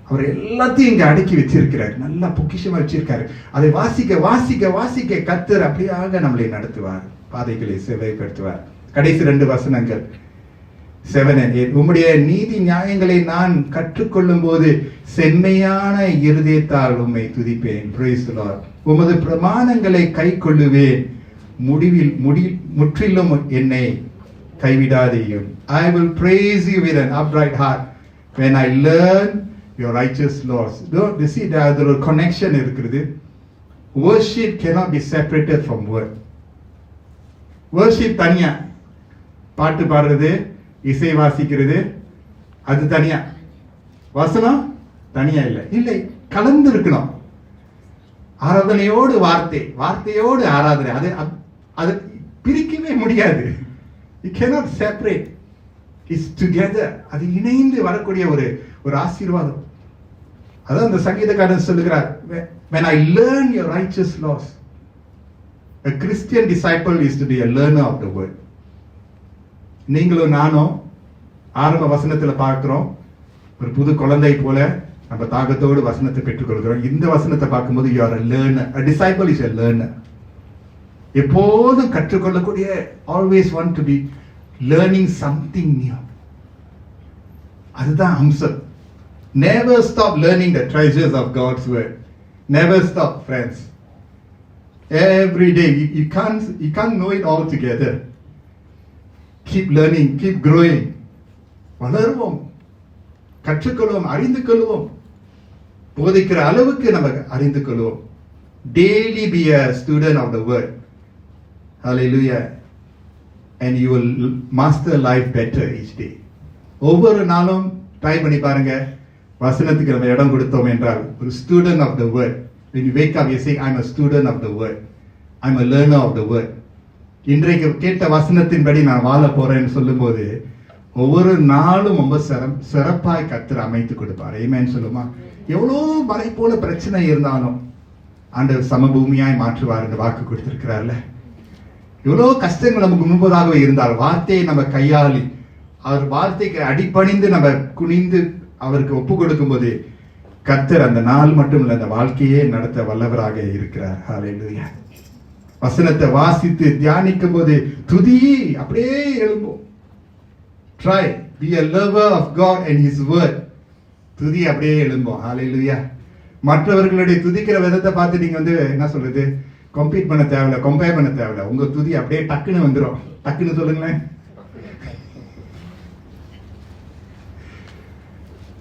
அவர் எல்லாத்தையும் இங்க அடக்கி வச்சிருக்கிறார், நல்லா பொக்கிஷமா வச்சிருக்காரு. அதை வாசிக்க வாசிக்க வாசிக்க கர்த்தர் அப்படியாக நம்மளை நடத்துவார், பாதைகளை செவ்வாய்ப்படுத்துவார். கடைசி 2 வசனங்கள் 7 and 8. உம்முடைய நீதி நியாயங்களை நான் கற்றுக்கொள்ளும் போது செம்மையான இருதயத்தால் உம்மை துதிப்பேன். Praise the Lord. உமது பிரமாணங்களை கை கொள்ளுவேன், முற்றிலும் என்னை கைவிடாதேயும். I will praise you with an upright heart when I learn your righteous laws. You see, there a connection இருக்கிறது. Worship cannot be separated from word. Worship தனியா, பாட்டு பாடுறது, இசை வாசிக்கிறது அது தனியா, வசனம் தனியா இல்லை. கலந்து இருக்கணும். ஆராதனையோடு வார்த்தை, வார்த்தையோடு ஆராதனை, அது பிரிக்கவே முடியாது. You cannot separate. It's together. அது இணைந்து வரக்கூடிய ஒரு ஆசீர்வாதம். அதான் அந்த சங்கீதக்காரன் சொல்லுகிறார், when I learn your righteous laws. A Christian disciple is to be a learner of the word. நீங்களும் நானும் ஆரம்ப வசனத்துல பார்க்கிறோம், ஒரு புது குழந்தை போல நம்ம தாகத்தோடு வசனத்தை பெற்றுக்கொள்கிறோம். இந்த வசனத்தை பார்க்கும்போது you are a learner. A disciple is a learner. எப்போதும் கற்றுக்கொள்ளக்கூடிய, always want to be learning something new. அதுதான் அம்சம். Never stop learning the treasures of God's word. Never stop, friends. Every day you can't know it all together. Keep learning, keep growing. வளருவோம், கற்றுக்கொள்வோம், அறிந்து கொள்வோம். போதிக்கிற அளவுக்கு நம்ம அறிந்து கொள்வோம். Daily be a student of the word. Hallelujah. And you will master life better each day. ஒவ்வொரு நாளும் ட்ரை பண்ணி பாருங்க. வசனத்துக்கு நம்ம இடம் கொடுத்தோம் என்றால், ஒரு student of the word. When you wake up, you say, I'm a student of the word. I'm a learner of the word. இன்றைக்கு கேட்ட வசனத்தின்படி நான் வாழ போறேன்னு சொல்லும்போது, ஒவ்வொரு நாளும் ரொம்ப சிறப்பாய் கர்த்தர் அமைத்து கொடுப்பார். ஆமென் சொல்லுமா? எவ்வளோ மலை போல பிரச்சனை இருந்தாலும் ஆண்டவர் சமபூமியாய் மாற்றுவார் என்று வாக்கு கொடுத்திருக்கிறார்ல. எவ்வளோ கஷ்டங்கள் நமக்கு முன்பதாகவே இருந்தால் வார்த்தையை நம்ம கையாளி அவர் வார்த்தைக்கு அடிபணிந்து நம்ம குனிந்து அவருக்கு ஒப்பு கொடுக்கும் போது கர்த்தர் அந்த நாள் மட்டும் இல்ல, அந்த வாழ்க்கையே நடத்த வல்லவராக இருக்கிறார். ஹல்லேலூயா. வசனத்தை வாசித்து தியானிக்கும் போது துதி அப்படியே எழும்பும். Try be a lover of God and His word. துதி அப்படியே எழும்பும். ஹல்லேலூயா. மற்றவர்களுடைய துதிக்கிற விதத்தை பார்த்து நீங்க என்ன சொல்றது, கம்பீட் பண்ண தேவையில்ல, கம்பேர் பண்ண தேவையில்ல. உங்க துதி அப்படியே டக்குன்னு வந்துடும். டக்குன்னு சொல்லுங்களேன்.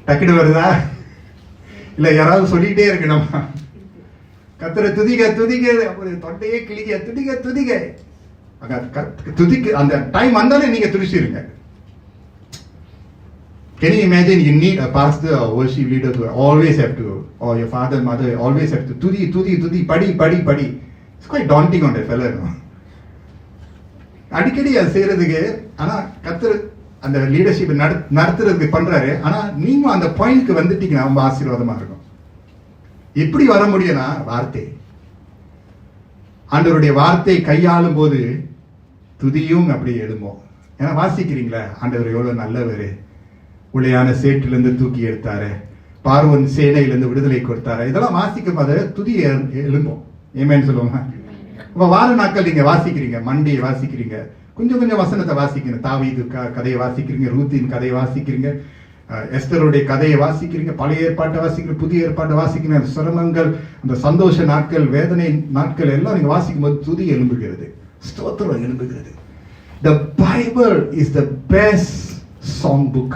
டக்குன்னு வருதா? இல்ல யாராவது சொல்லிட்டே இருக்கணுமா? கர்த்தரை துதிக்க துதிக்க, தொண்டையே கிளிக்க துதிக்க துதிக்க. துதிக்க அந்த டைம் வந்தாலே நீங்க துதிச்சிருங்க. Can you imagine you need a pastor or worship leader to always have to, or your father, mother always have to துதி படி. It's quite daunting on the fellow. அடிக்கடி அது செய்யறதுக்கு, ஆனா கர்த்தர் அந்த லீடர்ஷிப் நடத்துறதுக்கு பண்றாரு. ஆனா நீங்க அந்த பாயிண்ட்க்கு வந்துட்டீங்கன்னா ரொம்ப ஆசீர்வாதமா இருக்கும். எப்படி வர முடியும்னா வார்த்தை, ஆண்டவருடைய வார்த்தை கையாளும் போது துதியும் அப்படி எழும்போம். ஏன்னா வாசிக்கிறீங்களா, ஆண்டவர் எவ்வளவு நல்லவர், உளையான சேற்றிலிருந்து தூக்கி எடுத்தாரு, பார்வன் சேனையிலிருந்து விடுதலை கொடுத்தாரு, இதெல்லாம் வாசிக்கும் போது துதி எழும்போம். ஏமேன்னு சொல்லுவாங்க. இப்ப வார நாட்கள் நீங்க வாசிக்கிறீங்க, மண்டியை வாசிக்கிறீங்க, கொஞ்சம் வசனத்தை வாசிக்கிறீங்க, தாவீது கதையை வாசிக்கிறீங்க, ரூத்தின் கதையை வாசிக்கிறீங்க, எஸ்தருடைய கதையை வாசிக்கிறீங்க, பழைய ஏற்பாட்டை வாசிக்கிறீங்க, புதிய ஏற்பாட்டை வாசிக்கிறீங்க. அந்த சிரமங்கள், அந்த சந்தோஷ நாட்கள், வேதனை நாட்கள் எல்லாம் நீங்க வாசிக்கும் போது துதி எழும்புகிறது, ஸ்தோத்திரம் எழும்புகிறது. The Bible is the best song book.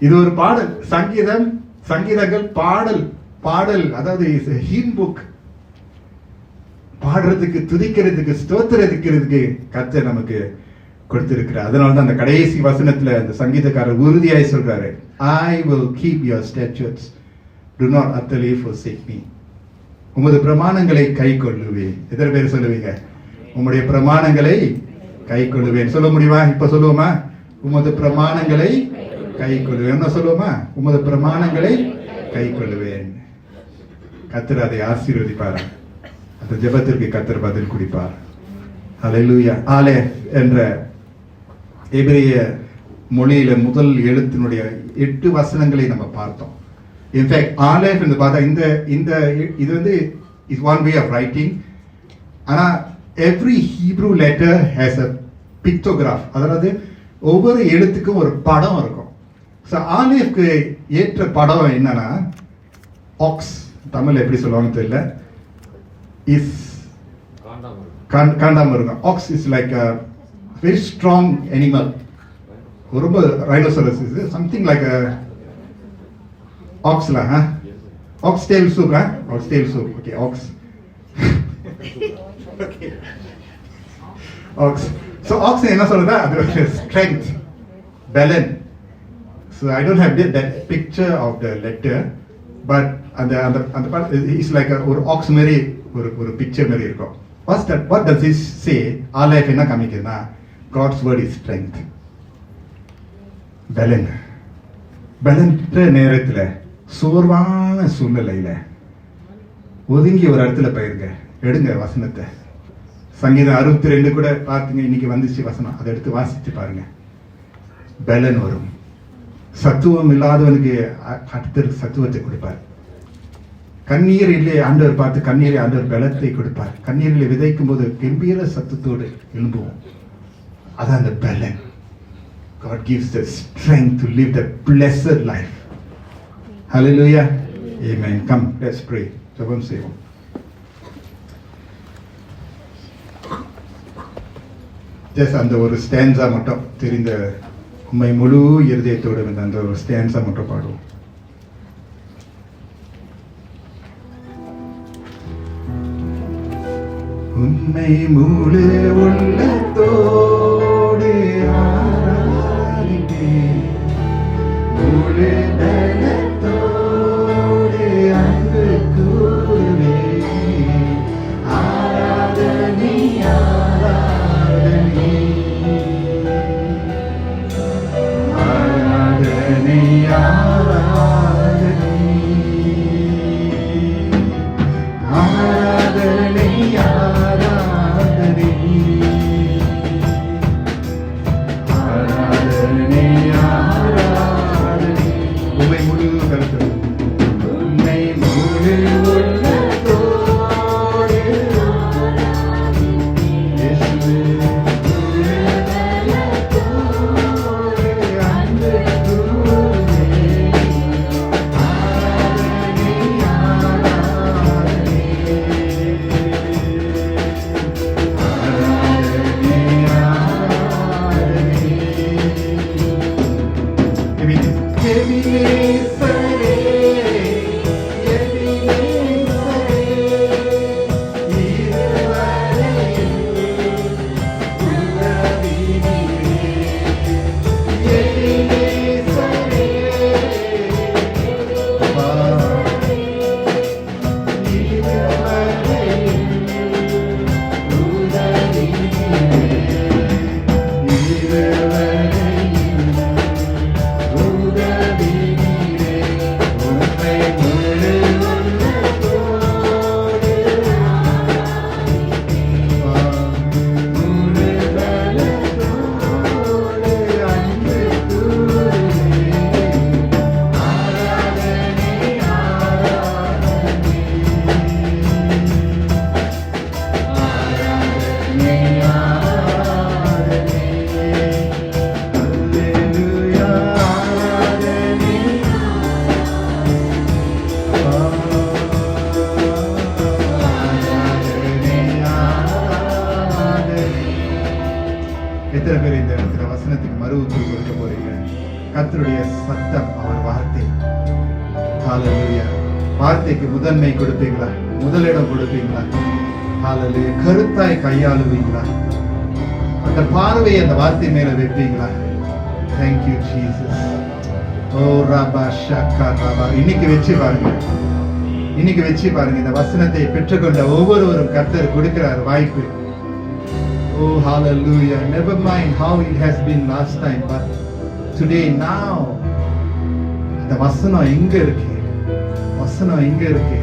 இது ஒரு பாடல், சங்கீதங்கள் பாடல், அதாவது ஹிம் புக். பாடுறதுக்கு, துதிக்கிறதுக்கு, ஸ்தோத்திரத்துக்கு கர்த்தர் நமக்கு கொடுத்திருக்கிறார். அதனாலதான் அந்த கடைசி வசனத்துல அந்த சங்கீதக்காரர் உறுதியாய் சொல்றாரு, I will keep your statutes, do not utterly forsake me. உமது பிரமாணங்களை கை கொள்ளுவேன். எத்தனை பேர் சொல்லுவீங்க உம்முடைய பிரமாணங்களை கை கொள்ளுவேன்? சொல்ல முடியுமா? இப்ப சொல்லுவோமா? உமது பிரமாணங்களை கை கொள்ளுவேன். என்ன சொல்லுவோமா? உமது பிரமாணங்களை கை கொள்ளுவேன். கர்த்தர் அதை ஆசீர்வதிப்பார். அந்த ஜெபத்திற்கு கர்த்தர் பதில் கொடுப்பார். ஹல்லேலூயா. ஆலேஃப் என்ற எபிரேய மொழியில முதல் எழுத்தினுடைய 8 வசனங்களை நம்ம பார்த்தோம். இன்ஃபேக்ட் ஆலேஃப் என்று பார்த்தா இந்த இது is one way of writing. ஆனா every Hebrew letter has a pictograph. அதாவது ஒவ்வொரு எழுத்துக்கும் ஒரு படம் இருக்கும். ஸோ ஆலேஃப்க்கு ஏற்ற படம் என்னன்னா ஆக்ஸ், தமிழ் எப்படி சொல்லுவாங்கன்னு தெரியல, இஸ் காண்டாமிருகம். Ox is like a very strong animal. ரொம்ப rhinoceros is something like a ox la, huh? Oxtail soup, huh? Oxtail soup. Okay, ox. Okay. Ox. So ox என்ன சொல்றதா? அது strength, balance. So I don't have that picture of the letter, but அந்த part is like ஒரு ox மாதிரி ஒரு picture மாதிரி இருக்கும். What does this say? Our life என்ன காமிக்குதுன்னா, God's word is strength. பலன்ற நேரத்துல, சோர்வான சூழ்நிலையில ஒதுங்கி ஒரு இடத்துல போயிருங்க, எடுங்க வசனத்தை. சங்கீதம் 62 கூட பார்த்துங்க, இன்னைக்கு வந்துச்சு வசனம், அதை எடுத்து வாசிச்சு பாருங்க. பலன் வரும். சத்துவம் இல்லாதவனுக்கு அடுத்த சத்துவத்தை கொடுப்பார். கண்ணீர் இல்லை ஆண்டவர் பார்த்து, கண்ணீரை ஆண்டவர் பலத்தை கொடுப்பார். கண்ணீரில் விதைக்கும் போது கம்பீர சத்தத்தோடு எழும்புவோம். அதான் அந்த பலன். God gives the strength to live the blessed life. Hallelujah. Amen. Come, let's pray. ஜெபம் செய்வோம். ஜஸ்ட் அந்த ஒரு ஸ்டான்ஸா மட்டும் தெரிந்த உண்மை முழு இருதயத்தோடு அந்த ஒரு ஸ்டான்ஸா மட்டும் பாடுவோம். உண்மை முழு உள்ளத்தோடு ஆராதிப்பேன், முழு பலத்தோடு அன்பு கூறுவேன். ஆராதனை ஆராதனை ஆராதனை ஆராதனை ஆராதனை ஆராதனை ஆராதனை உம்மை முழு கருத்து, உம்மை முழு உள்ளத்தோடு இயேசுவே, முழு பலத்தோடு அன்பு கூறுவேன். ஆராதனை ஆராதனை ஆராதனை ஆராதனை எபினேசரே, எபினேசரே, இதுவரையில் உதவினீரே. எபினேசரே, அப்பா, இதுவரையில் உதவினீரே. இதுவரையில் உதவினீரே. உம்மை முழு உள்ளத்தோடு முழு பலத்தோடு அன்பு கூறுவேன். ஆராதனை ஆராதனை ஆராதனை ஆராதனை அல்லேலூயா ஆராதனை ஆராதனை ஆராதனை. எத்தனை பேர் இந்த இடத்துல வசனத்துக்கு மறு உத்தரவு கொடுக்க போறீங்க? கர்த்தருடைய சத்தம், அவர் வார்த்தை. ஹalleluya. வார்த்தைக்கு முதன்மை கொடுப்பீங்களா? முதலிடம் கொடுப்பீங்களா? ஹalleluya. கருத்தாய் கையாளுவீங்களா? அந்த பார்வையை அந்த வார்த்தை மேல வைப்பீங்களா? Thank you Jesus. ஓ ரபா ஷக்கா ரபா. இன்னைக்கு வெச்சு பாருங்க, இன்னைக்கு வெச்சு பாருங்க. இந்த வசனத்தை பெற்றுக்கொண்ட ஒவ்வொருவரும் கர்த்தர் கொடுக்கிறார் வாய்ப்பு. Oh hallelujah. Never mind how it has been last time, but today, now, இந்த வசனம் எங்க இருக்கு? வசனம் எங்க இருக்கு?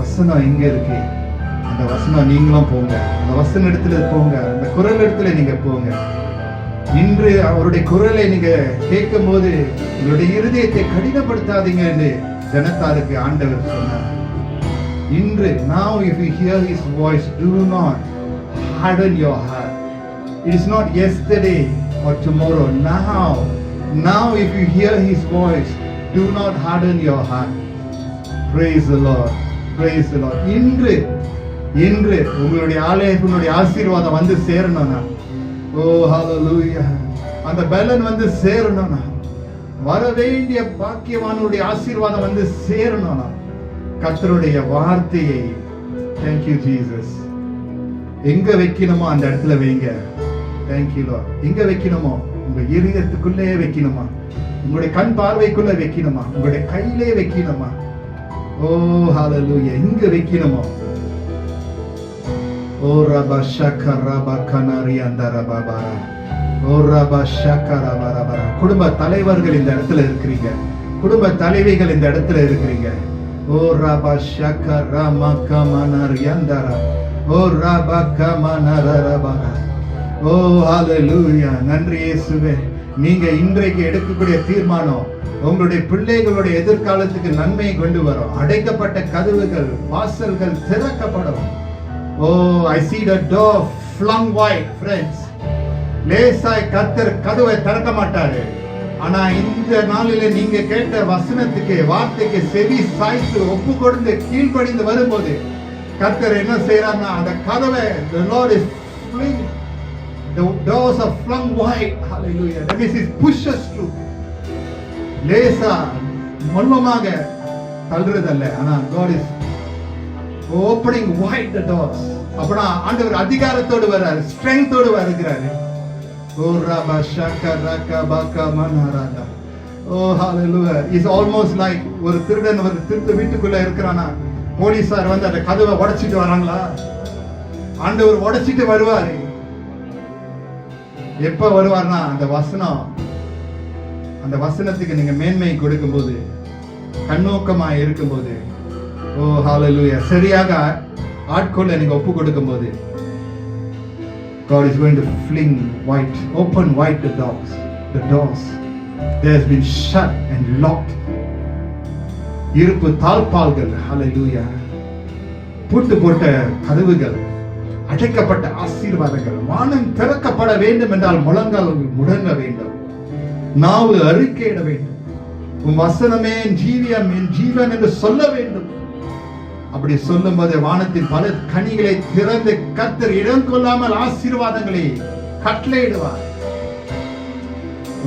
வசனம் எங்க இருக்கு? அந்த வசனம் நீங்களும் போங்க, அந்த வசன இடத்துல போங்க, அந்த குரல் இடத்துல நீங்க போங்க. இன்று அவருடைய குரலை நீங்க கேட்கும் போது உங்களுடைய இருதயத்தை கடினப்படுத்தாதீங்க என்று ஜனத்தாருக்கு ஆண்டவர் சொன்னார். இன்று, now if you hear his voice, do not harden your heart. It is not yesterday or tomorrow. Now if you hear his voice, do not harden your heart. Praise the Lord. Praise the Lord. இன்று உங்களுடைய ஆலயத்தினுடைய ஆசீர்வாதம் வந்து சேரணும்னா, ஓ ஹalleluya, அந்த பலன் வந்து சேரணும்னா, வர வேண்டிய பாக்கியவானுடைய ஆசீர்வாதம் வந்து சேரணும்னா, கர்த்தருடைய வார்த்தையை, thank you Jesus, எங்க வைக்கணுமோ அந்த இடத்துல வைங்க. Thank you Lord. எங்க வைக்கணுமோ உங்க இதயத்துக்குள்ளே வைக்கணுமா? உங்களுடைய கண் பார்வைக்குள்ள வைக்கணுமா, உங்களுடைய கையிலே வைக்கணுமா. ஓ ஹalleluya, இங்க வைக்கணுமா. ஓ ரபா ஷக்கரபா கனரி அந்தரபா. ஓ ரபா ஷக்கரபரபர. குடும்ப தலைவர்கள் இந்த இடத்துல இருக்கிறீங்க, குடும்ப தலைவிகள் இந்த இடத்துல இருக்கிறீங்க. ஓ ரபா ஷக்கரமா கமனரி அந்தர. ஓ ரபா கமனரபா. ஓ ஹalleluya, நன்றி இயேசுவே. நீங்க இன்றைக்கு எடுக்கக்கூடிய தீர்மானம் உங்களுடைய பிள்ளைகளுடைய எதிர்காலத்துக்கு நன்மையை கொண்டு வரும். அடைக்கப்பட்ட கதவுகள், வாசல்கள் திறக்கப்படும். ஓ, I see the door flung wide, friends. லேசாய் கர்த்தர் கதவை திறக்க மாட்டாரு. ஆனா இந்த நாளிலே நீங்க கேட்ட வசனத்துக்கு, வார்த்தைக்கு செவி சாய்த்து ஒப்பு கொடுத்து கீழ்ப்படிந்து வரும்போது கர்த்தர் என்ன செய்யறாருன்னா, அந்த கதவை the Lord is flinging. The doors are flung wide. Hallelujah. That means He pushes through. லேசா மொல்லமாக தள்ளுறதல்ல, ஆனா God is opening wide the doors. அப்பனா ஆண்டவர் அதிகாரத்தோடு வராரு, ஸ்ட்ரெngthோடு வருகிறாரு. ஓ ரபா ஷக்கரக பகமனரதா. ஓ hallelujah. It's almost like ஒரு திருடன் ஒரு திருட்டு வீட்டுக்குள்ள இருக்கிறானா, போலீசார் வந்து அந்த கதவை உடைச்சிட்டு வராங்களா? ஆண்டவர் உடைச்சிட்டு வருவாரு. எப்ப வருவார்னா, அந்த வசனம், அந்த வசனத்துக்கு நீங்க மேன்மை கொடுக்கும்போது, கண்ணோக்கமா இருக்கும்போது, ஓ ஹalleluya, சரியாக ஆட்கொள்ள நீங்க ஒப்பு கொடுக்கும்போது, God is going to fling wide, open wide the doors. The doors that has been shut and locked. இருப்பு தாழ்பால்கள், ஹalleluya, பூட்டு போட்ட கதவுகள், அடைக்கப்பட்ட ஆசீர்வாதங்கள். வானம் திறக்கப்பட வேண்டும் என்றால் முழங்கால் முடங்க வேண்டும், நாவு அறிக்கையிட வேண்டும். உன் வசனமே என் ஜீவியம், என் ஜீவன் என்று சொல்ல வேண்டும். அப்படி சொல்லும் போது வானத்தின் பல கனிகளை திறந்து கர்த்தர் இடம் கொள்ளாமல் ஆசீர்வாதங்களை கட்டளையிடுவார்.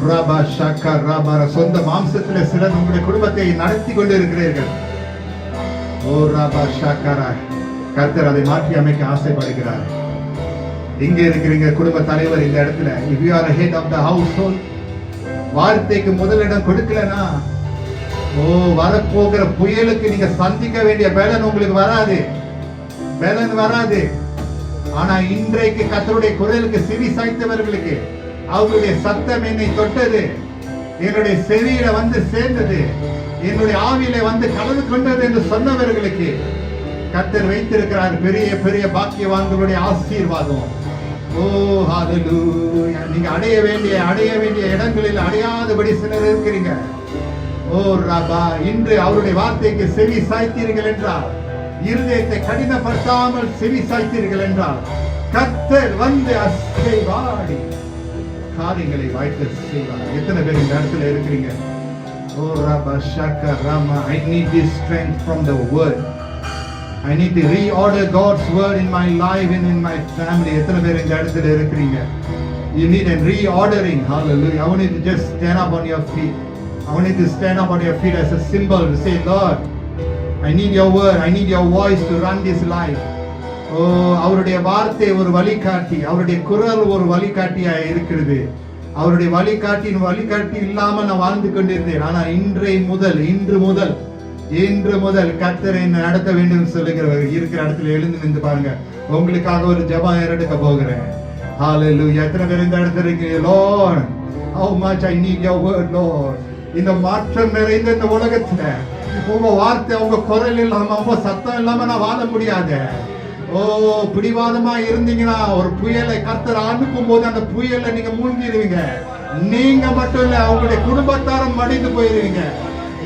ரபா ஷக்கா ரபா. சொந்த மாம்சத்தில் சிலர் உங்களுடைய குடும்பத்தை நடத்தி கொண்டு இருக்கிறீர்கள். ஓ ரபா ஷக்கரா. கர்த்தர் அதை மாற்றி அமைக்க ஆசைப்படுகிறார். இங்க இருக்கிறீங்க குடும்ப தலைவர் இந்த இடத்துல, if you are the head of the household, வார்த்தைக்கு முதலிடம் கொடுக்கலனா, ஓ வரப்போகிற புயலுக்கு நீங்க சந்திக்க வேண்டிய பலன் உங்களுக்கு வராது, பலன் வராது. ஆனா இன்றைக்கு கர்த்தருடைய குரலுக்கு செவி சாய்த்தவர்களுக்கு அவருடைய சத்தம் என்னை தொட்டது, என்னுடைய செவியில வந்து சேர்ந்தது, என்னுடைய ஆவியில வந்து கலந்து கொண்டது என்று சொன்னவர்களுக்கு கர்த்தர் வைத்திருக்கிறார் பெரிய பெரிய பாக்கியவான்களுடைய ஆசீர்வாதம். ஓ ஹalleluya. நீங்க அடைய வேண்டிய இடங்களில் அடையாதபடி சிலர் இருக்கிறீங்க. ஓ ரபா, இன்று அவருடைய வார்த்தைக்கு செவி சாய்த்தீர்கள் என்றால், இருதயத்தை கடினப்படுத்தாமல் செவி சாய்த்தீர்கள் என்றால், கர்த்தர் வந்து அசைவாடி காரியங்களை வாய்த்து செய்வார். எத்தனை பேர் இந்த இடத்துல இருக்கிறீங்க? ஓ ரபா ஷக்கா Rama. I need this strength from the word. I need to reorder God's word in my life and in my family. எத்தனை பேர் இந்த இடத்துல இருக்கிறீங்க? You need a reordering. Hallelujah. I want you to just stand up on your feet. I want you to stand up on your feet as a symbol to say, Lord, I need your word. I need your voice to run this life. ஓ, அவருடைய வார்த்தை ஒரு வழிகாட்டி, அவருடைய குரல் ஒரு வழிகாட்டியா இருக்கிறது. அவருடைய வழிகாட்டி இல்லாம நான் வாழ்ந்து கொண்டிருந்தேன். ஆனா இன்று முதல் கர்த்தர் என்னை நடத்த வேண்டும் சொல்லுகிறவர் இருக்கிற இடத்துல எழுந்து நின்று பாருங்க. உங்களுக்காக ஒரு ஜெபம் எடுக்க போகிறேன். ஹalleluya. எத்தனை பேர் இந்த இடத்துல இருக்கீங்க? Lord, how much I need your word, Lord. இந்த மாற்றம் நிறைந்த இந்த உலகத்துல உங்க வார்த்தை, உங்க குரல் இல்லாம, உங்க சத்தம் இல்லாம நான் வாழ முடியாது. ஓ, பிடிவாதமா இருந்தீங்கன்னா ஒரு புயலை கர்த்தர் அனுப்பும் போது அந்த புயலை நீங்க மூழ்கிடுவீங்க. நீங்க மட்டும் இல்ல, உங்களுடைய குடும்பத்தாரும் மடிந்து போயிருவீங்க.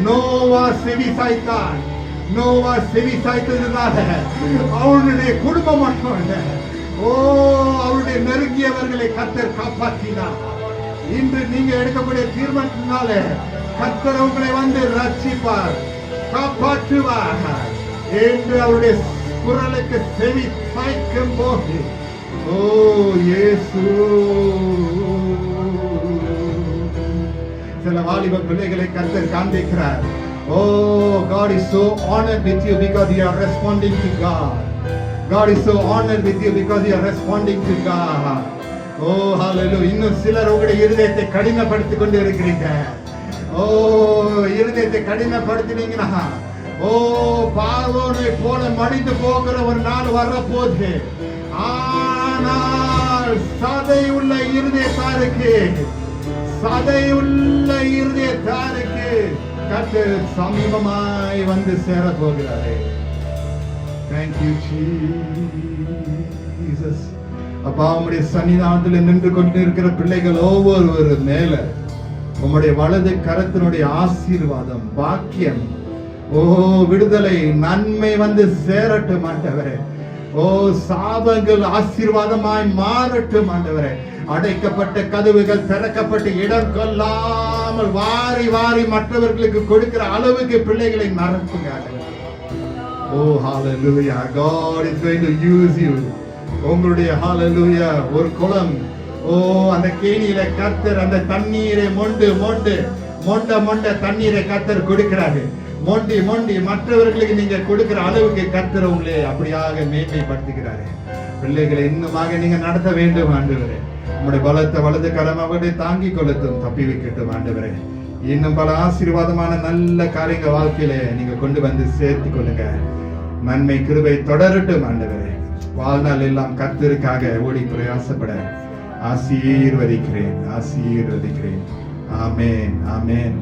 நோவா செவி சாய்த்தான். நோவா செவி சாய்த்ததுனால அவருடைய குடும்பம் மட்டும் இல்ல, ஓ அவருடைய நெருங்கியவர்களை கர்த்தர் காப்பாற்றினார். இன்று நீங்க எடுக்கக்கூடிய தீர்மானத்தினால கர்த்தர் உங்களை வந்து ரட்சிப்பார், காப்பாற்றுவார் என்று அவருடைய குரலுக்கு செவி சாய்க்கும் போது, ஓ இயேசு. சில வாலிப பிள்ளைகளை கர்த்தர் காண்பிக்கிறார். Oh, God is so honored with you because you are responding to God. God is so honored with you because you are responding to God. Oh, hallelujah. இன்னும் சிலர் உங்களுடைய இருதயத்தை கடினப்படுத்திக் கொண்டு இருக்கிறீங்க. ஓ, இருதயத்தை கடினப்படுத்தினீங்கன்னா, ஓ, பார்வோனை போல மடிந்து போகிற ஒரு நாள் வரப்போகுது. ஆனால் சதையுள்ள இருதயத்தாருக்கு, சதையுள்ள இருதயத்தாருக்கு கர்த்தர் சமீபமாய் வந்து சேர போகிறாரே. Thank you, Jesus. அப்பா, உம்முடைய சன்னிதானத்தில் நின்று கொண்டு இருக்கிற பிள்ளைகள் ஒவ்வொருவர் மேல உம்முடைய வலது கரத்தினுடைய ஆசீர்வாதம், பாக்கியம், ஓ, விடுதலை, நன்மை வந்து சேரட்டும் ஆண்டவரே. ஓ, சாபங்கள் ஆசீர்வாதமாய் மாறட்டும் ஆண்டவரே. அடைக்கப்பட்ட கதவுகள் திறக்கப்பட்டு இடம் கொள்ளாமல் வாரி வாரி மற்றவர்களுக்கு கொடுக்கிற அளவுக்கு பிள்ளைகளை நிரப்புங்க ஆண்டவரே. Oh, hallelujah. God is going to use you. உங்களுடைய hallelujah ஒரு குளம், ஓ, அந்த கேணியில கர்த்தர் அந்த தண்ணீரை மொண்டு மொண்டு மொண்ட மொண்ட தண்ணீரை கர்த்தர் கொடுக்கிறாரு. மொண்டி மொண்டி மற்றவர்களுக்கு நீங்க கொடுக்கிற அளவுக்கு கர்த்தர் உங்களை அப்படியாக மேன்மைப்படுத்துகிறாரு. பிள்ளைகளை இன்னுமாக நீங்க நடத்த வேண்டும் ஆண்டவரே. உங்களுடைய பலத்தை வலது கரம் அவர்களை தாங்கி கொள்ளட்டும், தப்பி வைக்கட்டும் ஆண்டவரே. இன்னும் பல ஆசீர்வாதமான நல்ல காரியங்கள் வாழ்க்கையில நீங்க கொண்டு வந்து சேர்த்து கொள்ளுங்க. நன்மை கிருபை தொடரட்டும் ஆண்டவரே. வாழ்நாள் எல்லாம் கர்த்தருக்காக ஓடி பிரயாசப்பட ஆசீர்வதிக்கிறேன், ஆசீர்வதிக்கிறேன். ஆமென், ஆமென்.